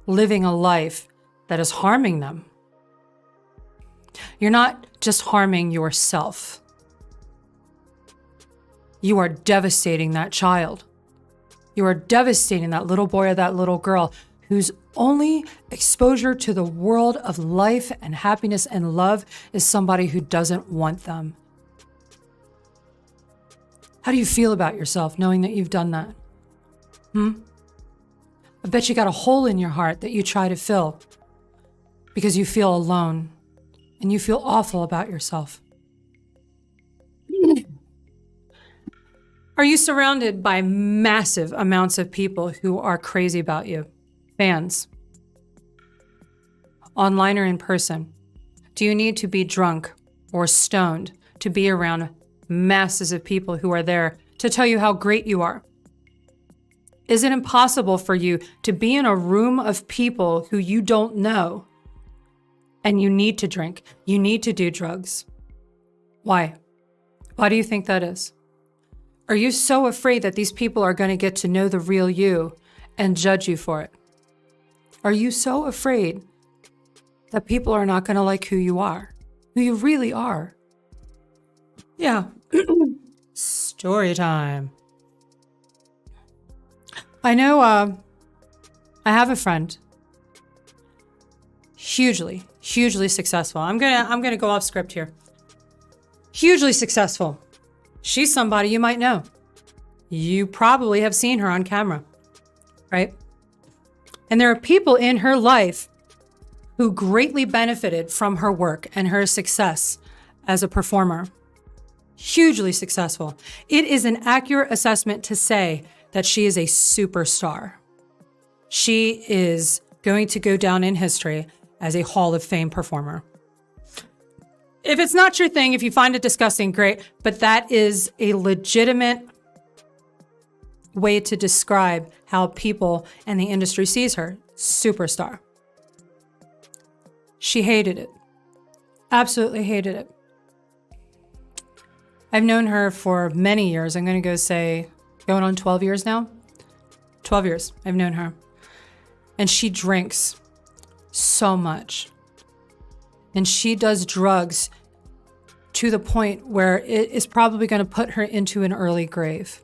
living a life that is harming them. You're not just harming yourself. You are devastating that child. You are devastating that little boy or that little girl whose only exposure to the world of life and happiness and love is somebody who doesn't want them. How do you feel about yourself knowing that you've done that? I bet you got a hole in your heart that you try to fill because you feel alone and you feel awful about yourself. Are you surrounded by massive amounts of people who are crazy about you? Fans? Online or in person? Do you need to be drunk or stoned to be around masses of people who are there to tell you how great you are? Is it impossible for you to be in a room of people who you don't know and you need to drink, you need to do drugs? Why? Why do you think that is? Are you so afraid that these people are going to get to know the real you and judge you for it? Are you so afraid that people are not going to like who you are, who you really are? Yeah. Story time. I know I have a friend, hugely successful. I'm gonna go off script here. Hugely successful. She's somebody you might know. You probably have seen her on camera, right? And there are people in her life who greatly benefited from her work and her success as a performer. hugely successful. It is an accurate assessment to say that she is a superstar. She is going to go down in history as a Hall of Fame performer. If it's not your thing, if you find it disgusting, great, but that is a legitimate way to describe how people and the industry sees her. Superstar. She hated it. Absolutely hated it. I've known her for many years. I'm going to go say, going on 12 years now. 12 years I've known her. And she drinks so much. And she does drugs to the point where it is probably going to put her into an early grave.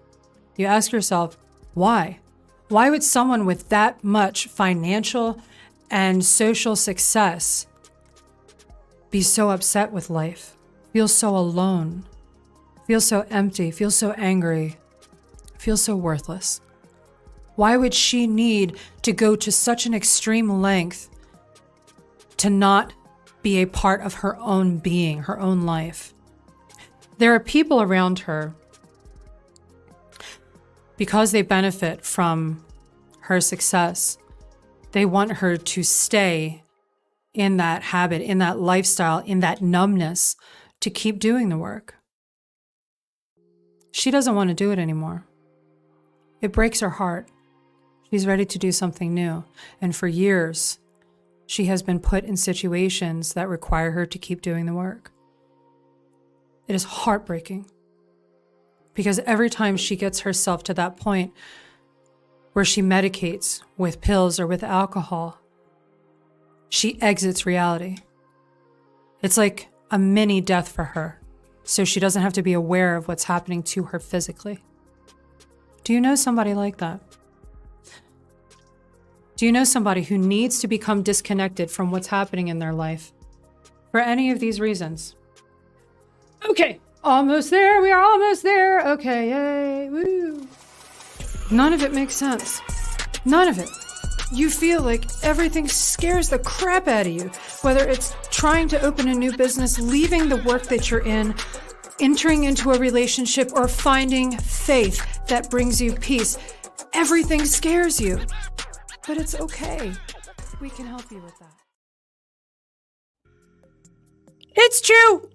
You ask yourself, why? Why would someone with that much financial and social success be so upset with life, feel so alone, feel so empty, feel so angry, feel so worthless? Why would she need to go to such an extreme length to not be a part of her own being, her own life? There are people around her, because they benefit from her success, they want her to stay in that habit, in that lifestyle, in that numbness, to keep doing the work. She doesn't want to do it anymore. It breaks her heart. She's ready to do something new. And for years, she has been put in situations that require her to keep doing the work. It is heartbreaking. Because every time she gets herself to that point where she medicates with pills or with alcohol, she exits reality. It's like a mini death for her, so she doesn't have to be aware of what's happening to her physically. Do you know somebody like that? Do you know somebody who needs to become disconnected from what's happening in their life for any of these reasons? Okay, almost there. We are almost there. Okay, yay, woo. None of it makes sense. None of it. You feel like everything scares the crap out of you, whether it's trying to open a new business, leaving the work that you're in, entering into a relationship, or finding faith that brings you peace. Everything scares you, but it's okay. We can help you with that. It's true.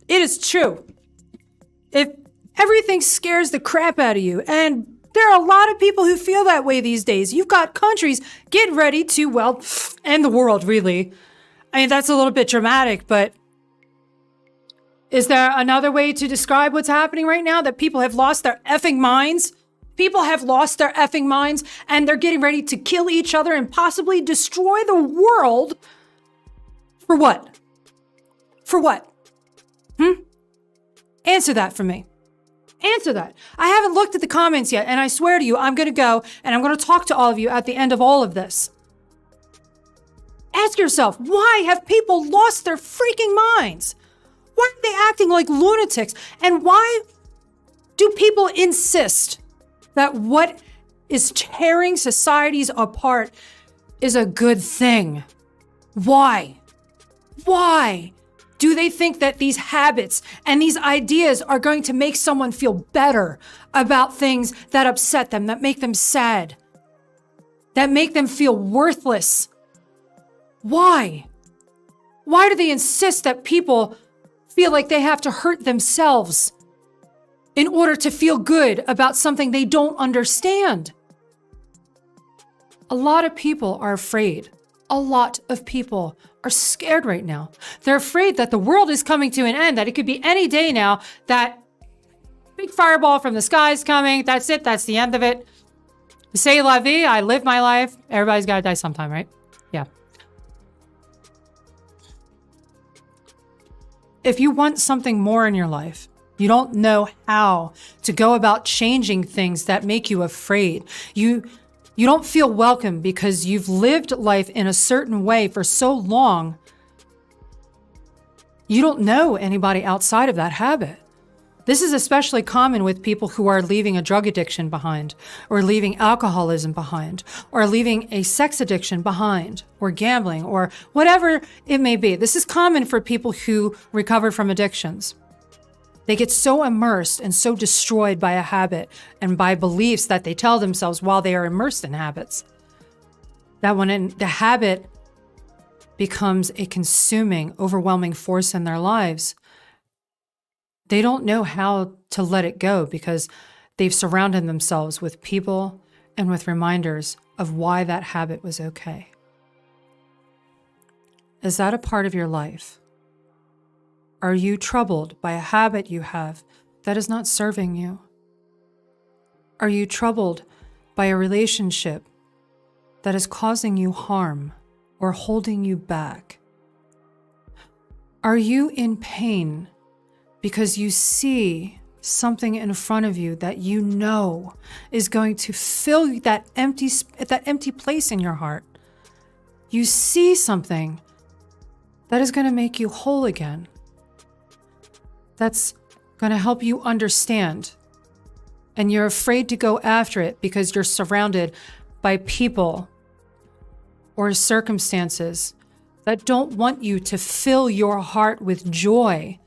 It is true. If everything scares the crap out of you, and there are a lot of people who feel that way these days. You've got countries get ready to, well, end the world, really. I mean, that's a little bit dramatic, but is there another way to describe what's happening right now? That people have lost their effing minds? People have lost their effing minds, and they're getting ready to kill each other and possibly destroy the world. For what? For what? Answer that for me. Answer that. I haven't looked at the comments yet, and I swear to you, I'm going to go and I'm going to talk to all of you at the end of all of this. Ask yourself, why have people lost their freaking minds? Why are they acting like lunatics? And why do people insist that what is tearing societies apart is a good thing? Why? Why? Do they think that these habits and these ideas are going to make someone feel better about things that upset them, that make them sad, that make them feel worthless? Why? Why do they insist that people feel like they have to hurt themselves in order to feel good about something they don't understand? A lot of people are afraid. A lot of people are scared right now. They're afraid that the world is coming to an end, that it could be any day now, that big fireball from the sky is coming. That's it. That's the end of it. C'est la vie. I live my life. Everybody's got to die sometime, right? Yeah. If you want something more in your life, you don't know how to go about changing things that make you afraid. You don't feel welcome because you've lived life in a certain way for so long. You don't know anybody outside of that habit. This is especially common with people who are leaving a drug addiction behind, or leaving alcoholism behind, or leaving a sex addiction behind, or gambling, or whatever it may be. This is common for people who recover from addictions. They get so immersed and so destroyed by a habit and by beliefs that they tell themselves while they are immersed in habits, that when the habit becomes a consuming, overwhelming force in their lives, they don't know how to let it go because they've surrounded themselves with people and with reminders of why that habit was okay. Is that a part of your life? Are you troubled by a habit you have that is not serving you? Are you troubled by a relationship that is causing you harm or holding you back? Are you in pain because you see something in front of you that you know is going to fill that empty place in your heart? You see something that is going to make you whole again. That's going to help you understand. And you're afraid to go after it because you're surrounded by people or circumstances that don't want you to fill your heart with joy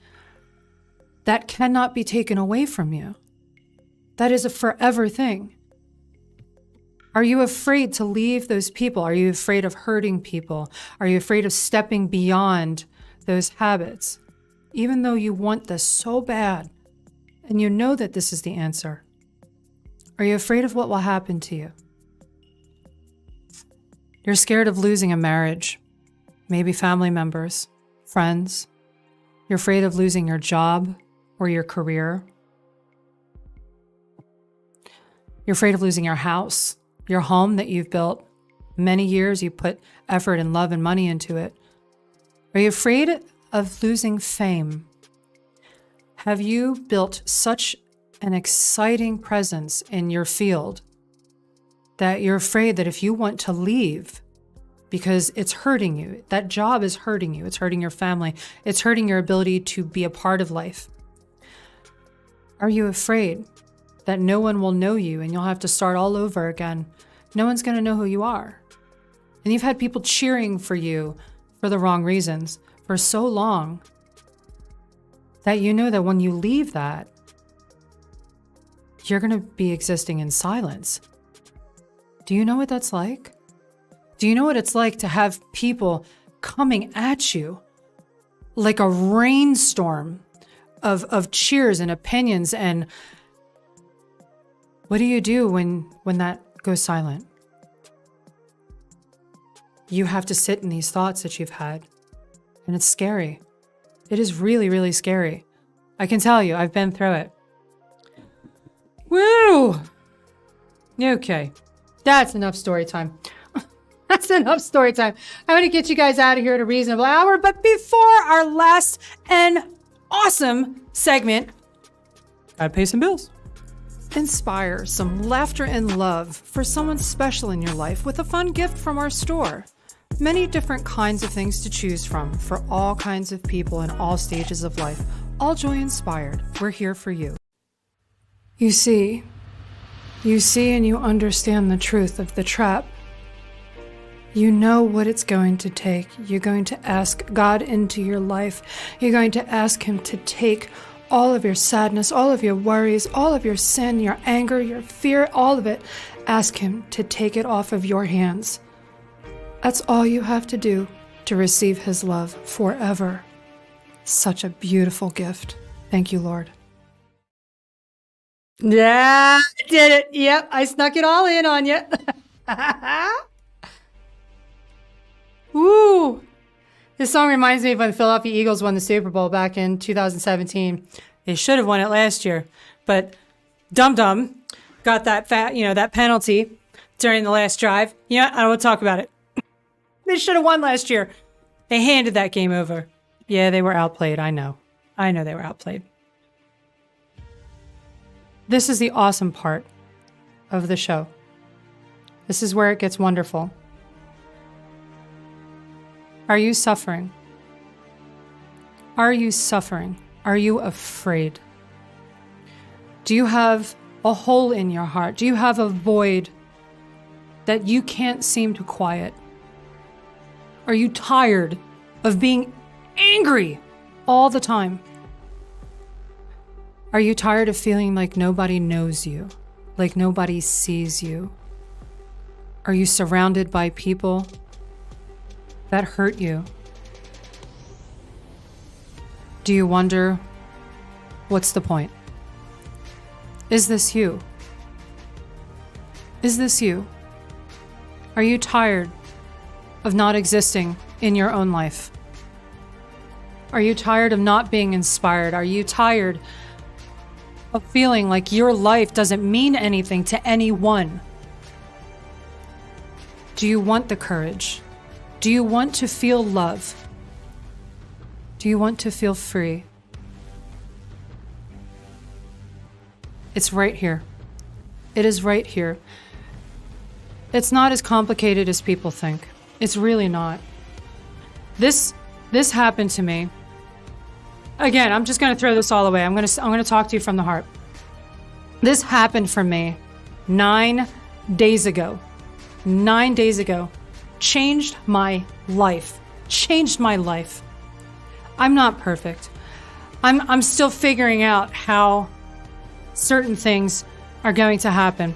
that cannot be taken away from you. That is a forever thing. Are you afraid to leave those people? Are you afraid of hurting people? Are you afraid of stepping beyond those habits? Even though you want this so bad and you know that this is the answer, are you afraid of what will happen to you? You're scared of losing a marriage, maybe family members, friends. You're afraid of losing your job or your career. You're afraid of losing your house, your home that you've built. Many years you put effort and love and money into it. Are you afraid of losing fame? Have you built such an exciting presence in your field that you're afraid that if you want to leave because it's hurting you, that job is hurting you, it's hurting your family, it's hurting your ability to be a part of life? Are you afraid that no one will know you and you'll have to start all over again? No one's going to know who you are. And you've had people cheering for you for the wrong reasons for so long that you know that when you leave that, you're going to be existing in silence. Do you know what that's like? Do you know what it's like to have people coming at you like a rainstorm of cheers and opinions? And what do you do when that goes silent? You have to sit in these thoughts that you've had, and it's scary. It is really, really scary. I can tell you, I've been through it. Woo! Okay, that's enough story time. That's enough story time. I'm going to get you guys out of here at a reasonable hour, but before our last and awesome segment, gotta pay some bills. Inspire some laughter and love for someone special in your life with a fun gift from our store. Many different kinds of things to choose from for all kinds of people in all stages of life. All joy inspired. We're here for you. You see and you understand the truth of the trap. You know what it's going to take. You're going to ask God into your life. You're going to ask Him to take all of your sadness, all of your worries, all of your sin, your anger, your fear, all of it. Ask Him to take it off of your hands. That's all you have to do to receive His love forever. Such a beautiful gift. Thank you, Lord. Yeah, I did it. Yep, I snuck it all in on you. Woo! This song reminds me of when the Philadelphia Eagles won the Super Bowl back in 2017. They should have won it last year, but Dum Dum got that that penalty during the last drive. Yeah, I don't want to talk about it. They should have won last year. They handed that game over. Yeah, they were outplayed. I know they were outplayed. This is the awesome part of the show. This is where it gets wonderful. Are you suffering? Are you suffering? Are you afraid? Do you have a hole in your heart? Do you have a void that you can't seem to quiet? Are you tired of being angry all the time? Are you tired of feeling like nobody knows you, like nobody sees you? Are you surrounded by people that hurt you? Do you wonder, what's the point? Is this you? Is this you? Are you tired of not existing in your own life? Are you tired of not being inspired? Are you tired of feeling like your life doesn't mean anything to anyone? Do you want the courage? Do you want to feel love? Do you want to feel free? It's right here. It is right here. It's not as complicated as people think. It's really not. This happened to me. Again, I'm just going to throw this all away. I'm going to talk to you from the heart. This happened for me 9 days ago. 9 days ago. Changed my life. Changed my life. I'm not perfect. I'm still figuring out how certain things are going to happen.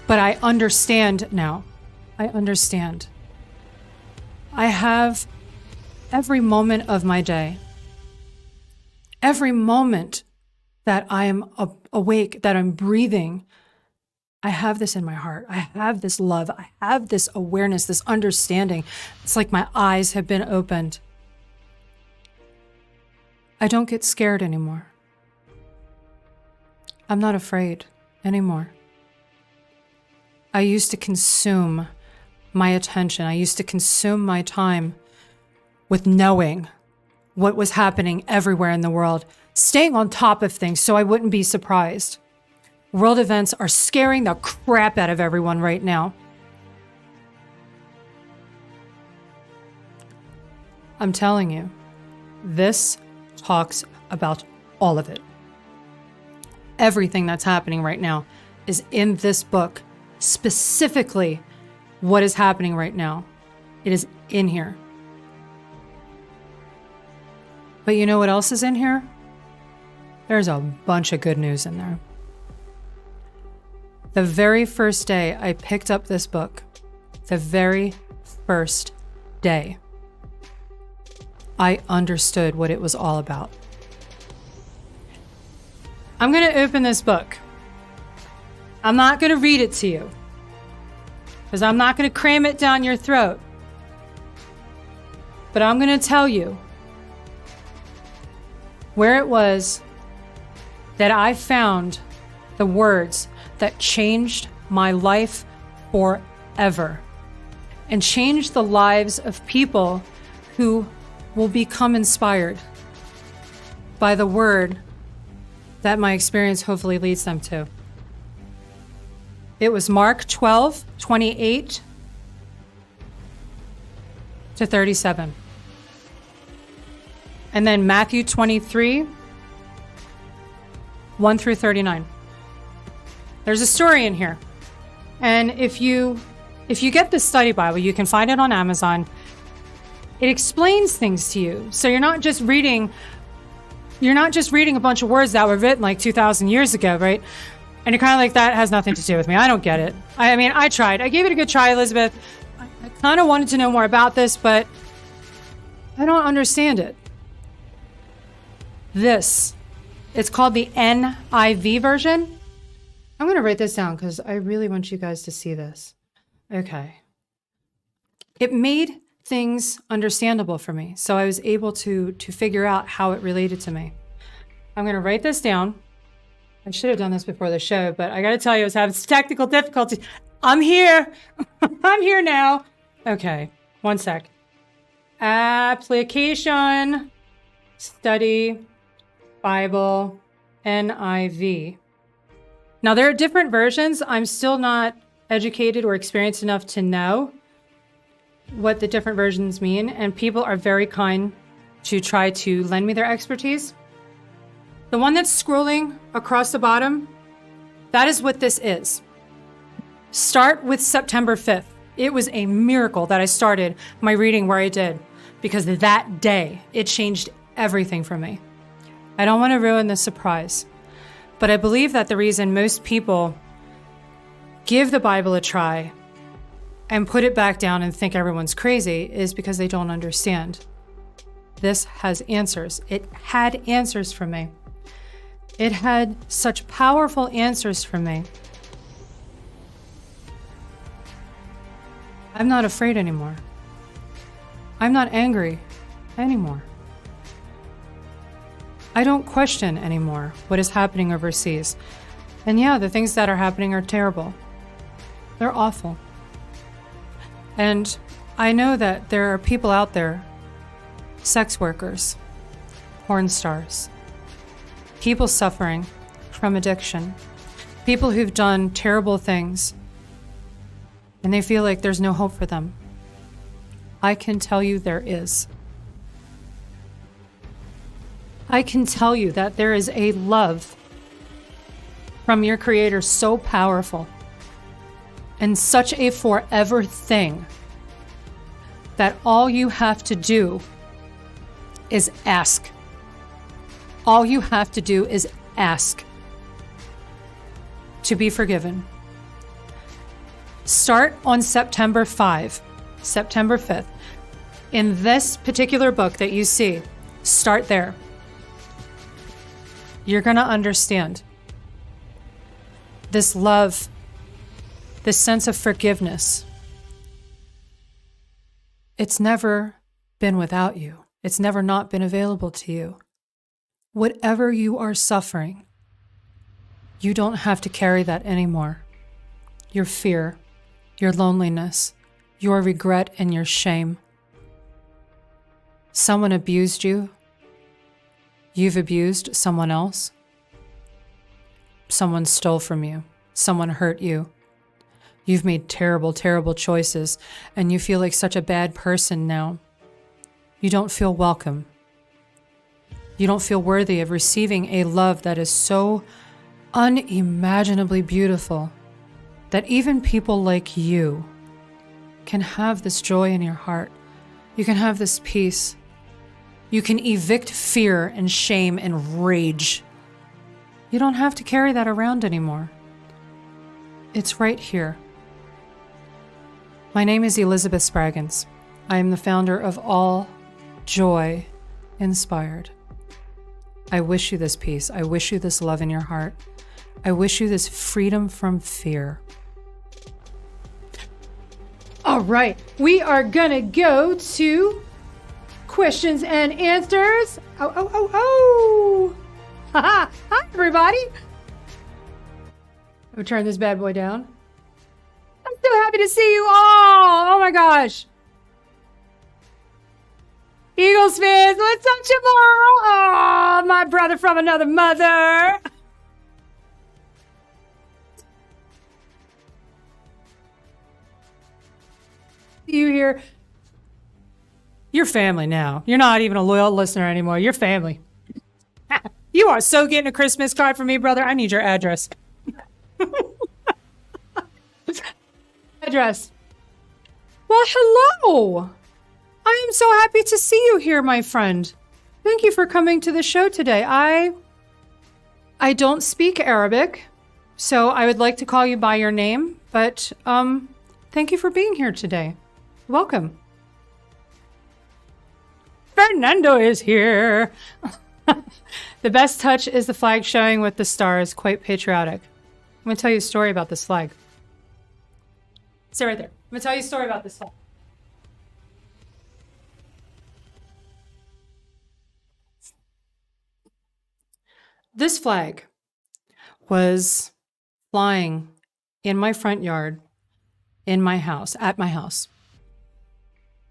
But I understand now. I understand. I have every moment of my day, every moment that I am awake, that I'm breathing, I have this in my heart. I have this love. I have this awareness, this understanding. It's like my eyes have been opened. I don't get scared anymore. I'm not afraid anymore. I used to consume my attention. I used to consume my time with knowing what was happening everywhere in the world, staying on top of things so I wouldn't be surprised. World events are scaring the crap out of everyone right now. I'm telling you, this talks about all of it. Everything that's happening right now is in this book. Specifically, what is happening right now. It is in here. But you know what else is in here? There's a bunch of good news in there. The very first day I picked up this book, the very first day, I understood what it was all about. I'm going to open this book. I'm not going to read it to you, because I'm not going to cram it down your throat. But I'm going to tell you where it was that I found the words that changed my life forever and changed the lives of people who will become inspired by the word that my experience hopefully leads them to. It was Mark 12:28 to 37. And then Matthew 23, 1 through 39. There's a story in here. And if you get the study Bible, you can find it on Amazon. It explains things to you. So you're not just reading a bunch of words that were written like 2,000 years ago, right? And you're kind of like, that has nothing to do with me. I don't get it. I mean, I tried. I gave it a good try, Elizabeth. I kind of wanted to know more about this, but I don't understand it. It's called the NIV version. I'm going to write this down because I really want you guys to see this. Okay. It made things understandable for me, so I was able to figure out how it related to me. I'm going to write this down. I should have done this before the show, but I got to tell you, I was having technical difficulties. I'm here. I'm here now. Okay, one sec. Application, study, Bible, NIV. Now, there are different versions. I'm still not educated or experienced enough to know what the different versions mean, and people are very kind to try to lend me their expertise. The one that's scrolling across the bottom, that is what this is. Start with September 5th. It was a miracle that I started my reading where I did, because that day, it changed everything for me. I don't want to ruin the surprise, but I believe that the reason most people give the Bible a try and put it back down and think everyone's crazy is because they don't understand. This has answers. It had answers for me. It had such powerful answers for me. I'm not afraid anymore. I'm not angry anymore. I don't question anymore what is happening overseas. And yeah, the things that are happening are terrible. They're awful. And I know that there are people out there, sex workers, porn stars, people suffering from addiction, people who've done terrible things, and they feel like there's no hope for them. I can tell you there is. I can tell you that there is a love from your Creator so powerful and such a forever thing that all you have to do is ask. All you have to do is ask to be forgiven. Start on September 5th. In this particular book that you see, start there. You're going to understand this love, this sense of forgiveness. It's never been without you. It's never not been available to you. Whatever you are suffering, you don't have to carry that anymore. Your fear, your loneliness, your regret, and your shame. Someone abused you. You've abused someone else. Someone stole from you. Someone hurt you. You've made terrible, terrible choices, and you feel like such a bad person now. You don't feel welcome. You don't feel worthy of receiving a love that is so unimaginably beautiful that even people like you can have this joy in your heart. You can have this peace. You can evict fear and shame and rage. You don't have to carry that around anymore. It's right here. My name is Elizabeth Spraggins. I am the founder of All Joy Inspired. I wish you this peace. I wish you this love in your heart. I wish you this freedom from fear. All right, we are gonna go to questions and answers. Haha, hi everybody. I'm gonna turn this bad boy down. I'm so happy to see you all. Oh my gosh. Eagles fans, what's up, Jamal? Oh, my brother from another mother. You here. You're family now. You're not even a loyal listener anymore. You're family. You are so getting a Christmas card from me, brother. I need your address. Address. Well, hello. I am so happy to see you here, my friend. Thank you for coming to the show today. I don't speak Arabic, so I would like to call you by your name, but thank you for being here today. Welcome. Fernando is here. The best touch is the flag showing with the stars. Quite patriotic. I'm going to tell you a story about this flag. Sit right there. I'm going to tell you a story about this flag. This flag was flying in my front yard, in my house, at my house,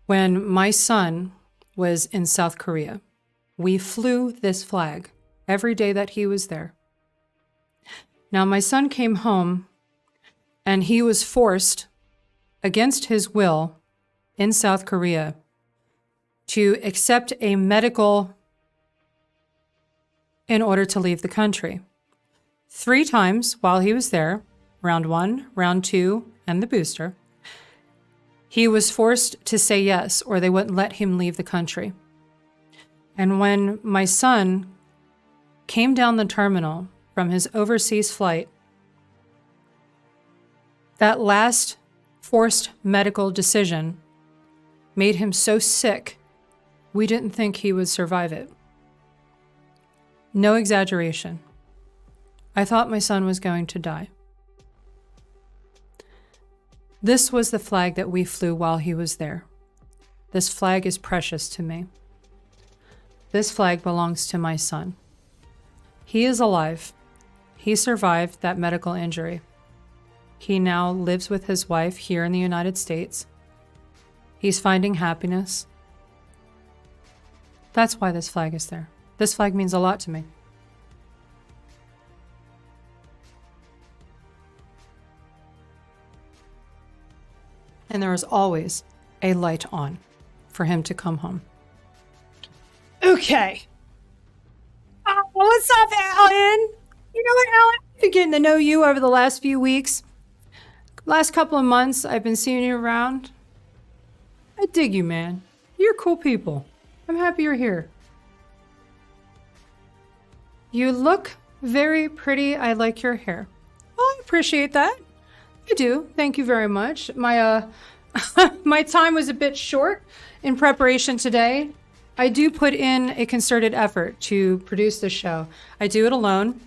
when my son was in South Korea. We flew this flag every day that he was there. Now, my son came home and he was forced, against his will, in South Korea, to accept a medical in order to leave the country. 3 times while he was there, round 1, round 2, and the booster, he was forced to say yes, or they wouldn't let him leave the country. And when my son came down the terminal from his overseas flight. That last forced medical decision made him so sick, we didn't think he would survive it. No exaggeration. I thought my son was going to die. This was the flag that we flew while he was there. This flag is precious to me. This flag belongs to my son. He is alive. He survived that medical injury. He now lives with his wife here in the United States. He's finding happiness. That's why this flag is there. This flag means a lot to me. And there is always a light on for him to come home. Okay. What's up, Alan? You know what, Alan? I've been getting to know you over the last few weeks. Last couple of months, I've been seeing you around. I dig you, man. You're cool people. I'm happy you're here. You look very pretty. I like your hair. Well, I appreciate that. I do. Thank you very much. My my time was a bit short in preparation today. I do put in a concerted effort to produce this show. I do it alone.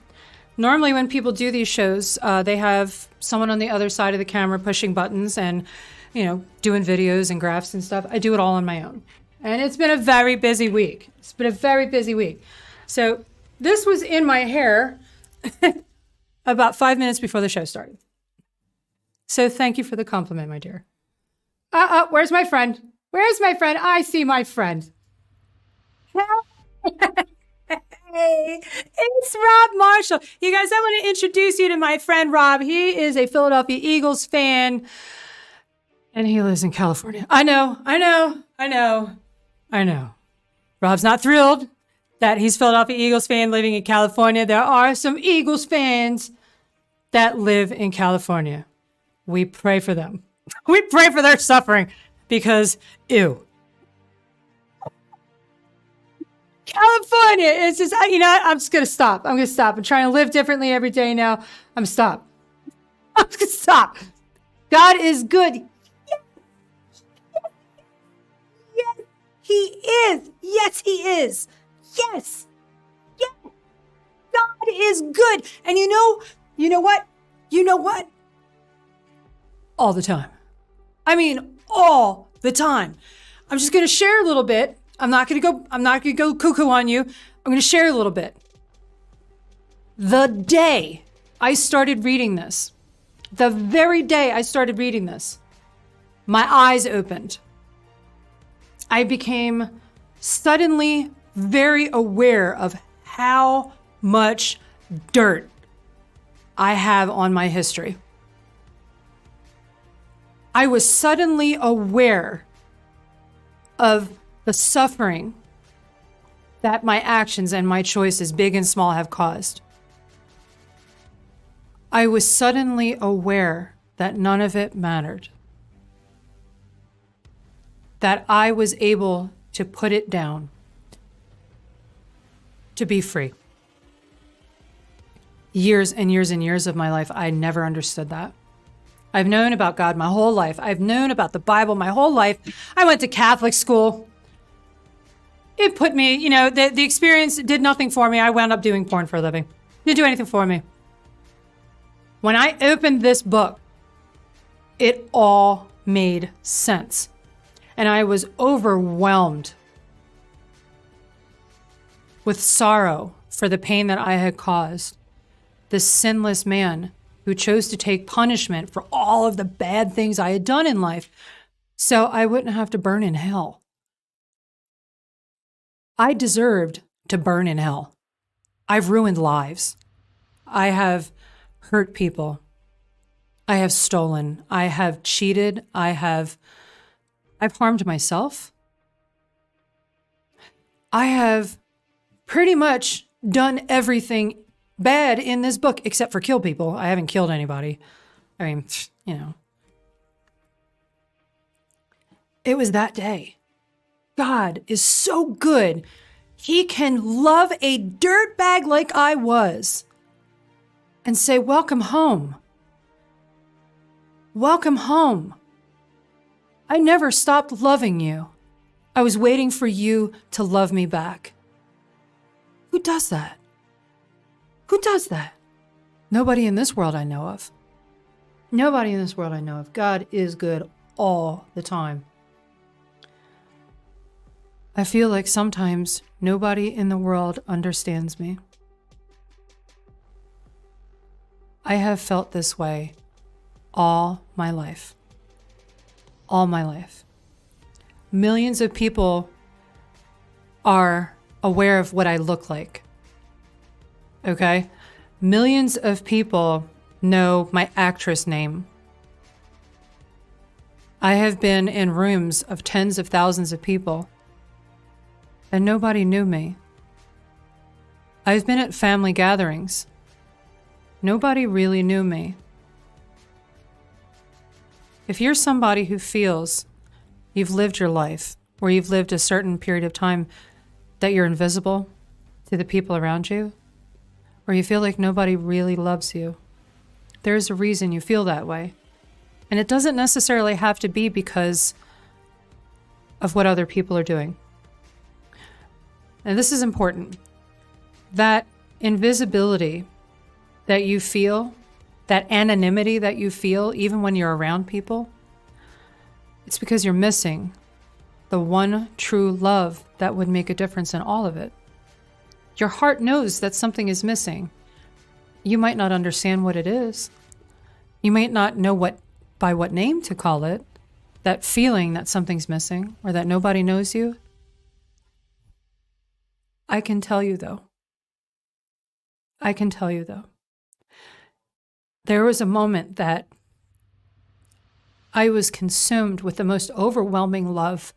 Normally when people do these shows, they have someone on the other side of the camera pushing buttons and, you know, doing videos and graphs and stuff. I do it all on my own. And it's been a very busy week. It's been a very busy week. So this was in my hair about 5 minutes before the show started. So thank you for the compliment, my dear. Where's my friend? Where's my friend? I see my friend. Hey, it's Rob Marshall. You guys, I want to introduce you to my friend Rob. He is a Philadelphia Eagles fan, and he lives in California. I know. Rob's not thrilled that he's a Philadelphia Eagles fan living in California. There are some Eagles fans that live in California. We pray for them. We pray for their suffering because, ew. California is just, you know, I'm just going to stop. I'm going to stop. I'm trying to live differently every day now. I'm going to stop. I'm going to stop. God is good. Yes. Yes, he is. Yes, he is. Yes. Yes. God is good. And you know what? You know what? All the time. I mean, all the time. I'm just going to share a little bit. I'm not going to go cuckoo on you. I'm going to share a little bit. The day I started reading this, the very day I started reading this, my eyes opened. I became suddenly very aware of how much dirt I have on my history. I was suddenly aware of the suffering that my actions and my choices, big and small, have caused. I was suddenly aware that none of it mattered. That I was able to put it down, to be free. Years and years and years of my life, I never understood that. I've known about God my whole life. I've known about the Bible my whole life. I went to Catholic school. It put me, you know, the experience did nothing for me. I wound up doing porn for a living. Didn't do anything for me. When I opened this book, it all made sense. And I was overwhelmed with sorrow for the pain that I had caused. This sinless man who chose to take punishment for all of the bad things I had done in life so I wouldn't have to burn in hell. I deserved to burn in hell. I've ruined lives. I have hurt people. I have stolen. I have cheated. I've harmed myself. I have pretty much done everything bad in this book except for kill people. I haven't killed anybody. I mean, you know. It was that day. God is so good. He can love a dirtbag like I was and say, welcome home. Welcome home. I never stopped loving you. I was waiting for you to love me back. Who does that? Who does that? Nobody in this world I know of. Nobody in this world I know of. God is good all the time. I feel like sometimes nobody in the world understands me. I have felt this way all my life. All my life. Millions of people are aware of what I look like. Okay? Millions of people know my actress name. I have been in rooms of tens of thousands of people, and nobody knew me. I've been at family gatherings. Nobody really knew me. If you're somebody who feels you've lived your life, or you've lived a certain period of time that you're invisible to the people around you, or you feel like nobody really loves you, there's a reason you feel that way. And it doesn't necessarily have to be because of what other people are doing. And this is important. That invisibility that you feel, that anonymity that you feel even when you're around people, it's because you're missing the one true love that would make a difference in all of it. Your heart knows that something is missing. You might not understand what it is. You might not know by what name to call it, that feeling that something's missing or that nobody knows you. I can tell you though. There was a moment that I was consumed with the most overwhelming love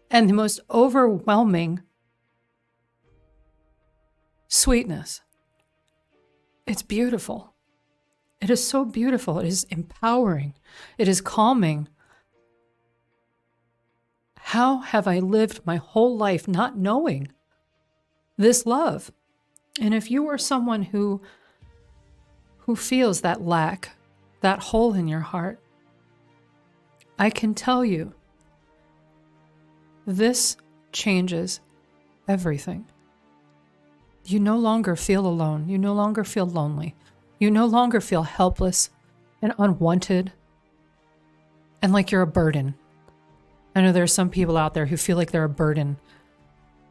and the most overwhelming sweetness. It's beautiful. It is so beautiful. It is empowering. It is calming. How have I lived my whole life not knowing this love? And if you are someone who feels that lack, that hole in your heart, I can tell you, this changes everything. You no longer feel alone. You no longer feel lonely. You no longer feel helpless and unwanted and like you're a burden. I know there are some people out there who feel like they're a burden.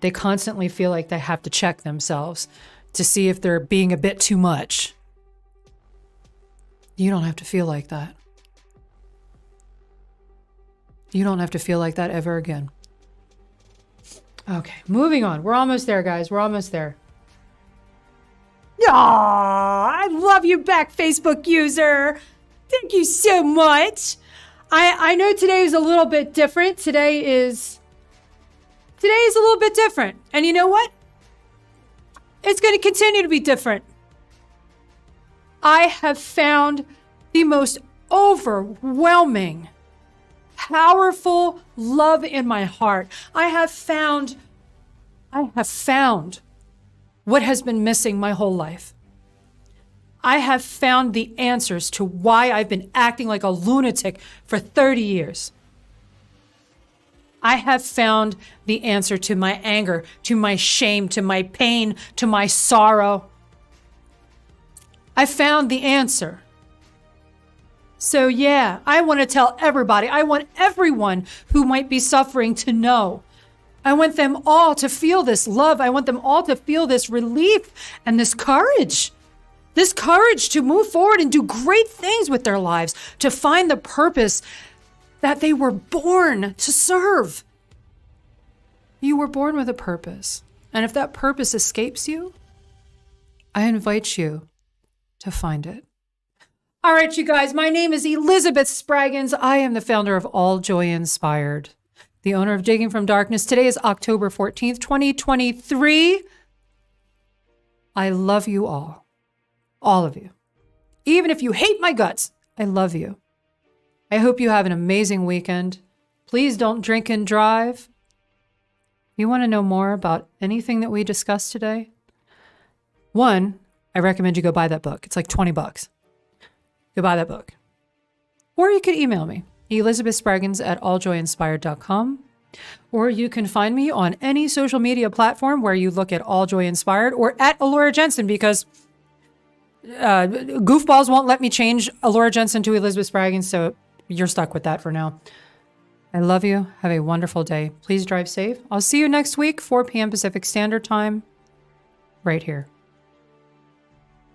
They constantly feel like they have to check themselves to see if they're being a bit too much. You don't have to feel like that. You don't have to feel like that ever again. Okay, moving on. We're almost there, guys. We're almost there. Aw, I love you back, Facebook user. Thank you so much. I know today is a little bit different. Today is a little bit different. And you know what? It's going to continue to be different. I have found the most overwhelming, powerful love in my heart. I have found what has been missing my whole life. I have found the answers to why I've been acting like a lunatic for 30 years. I have found the answer to my anger, to my shame, to my pain, to my sorrow. I found the answer. So yeah, I want to tell everybody, I want everyone who might be suffering to know. I want them all to feel this love. I want them all to feel this relief and this courage to move forward and do great things with their lives, to find the purpose that they were born to serve. You were born with a purpose. And if that purpose escapes you, I invite you to find it. All right, you guys, my name is Elizabeth Spraggins. I am the founder of All Joy Inspired, the owner of Digging from Darkness. Today is October 14th, 2023. I love you all of you. Even if you hate my guts, I love you. I hope you have an amazing weekend. Please don't drink and drive. you want to know more about anything that we discussed today, one, I recommend you go buy that book. It's like $20. Go buy that book. Or you could email me, elizabethspraggins@alljoyinspired.com. Or you can find me on any social media platform where you look at All Joy Inspired or at Alora Jensen, because goofballs won't let me change Alora Jensen to Elizabeth Spraggins, so you're stuck with that for now. I love you. Have a wonderful day. Please drive safe. I'll see you next week, 4 p.m. Pacific Standard Time, right here.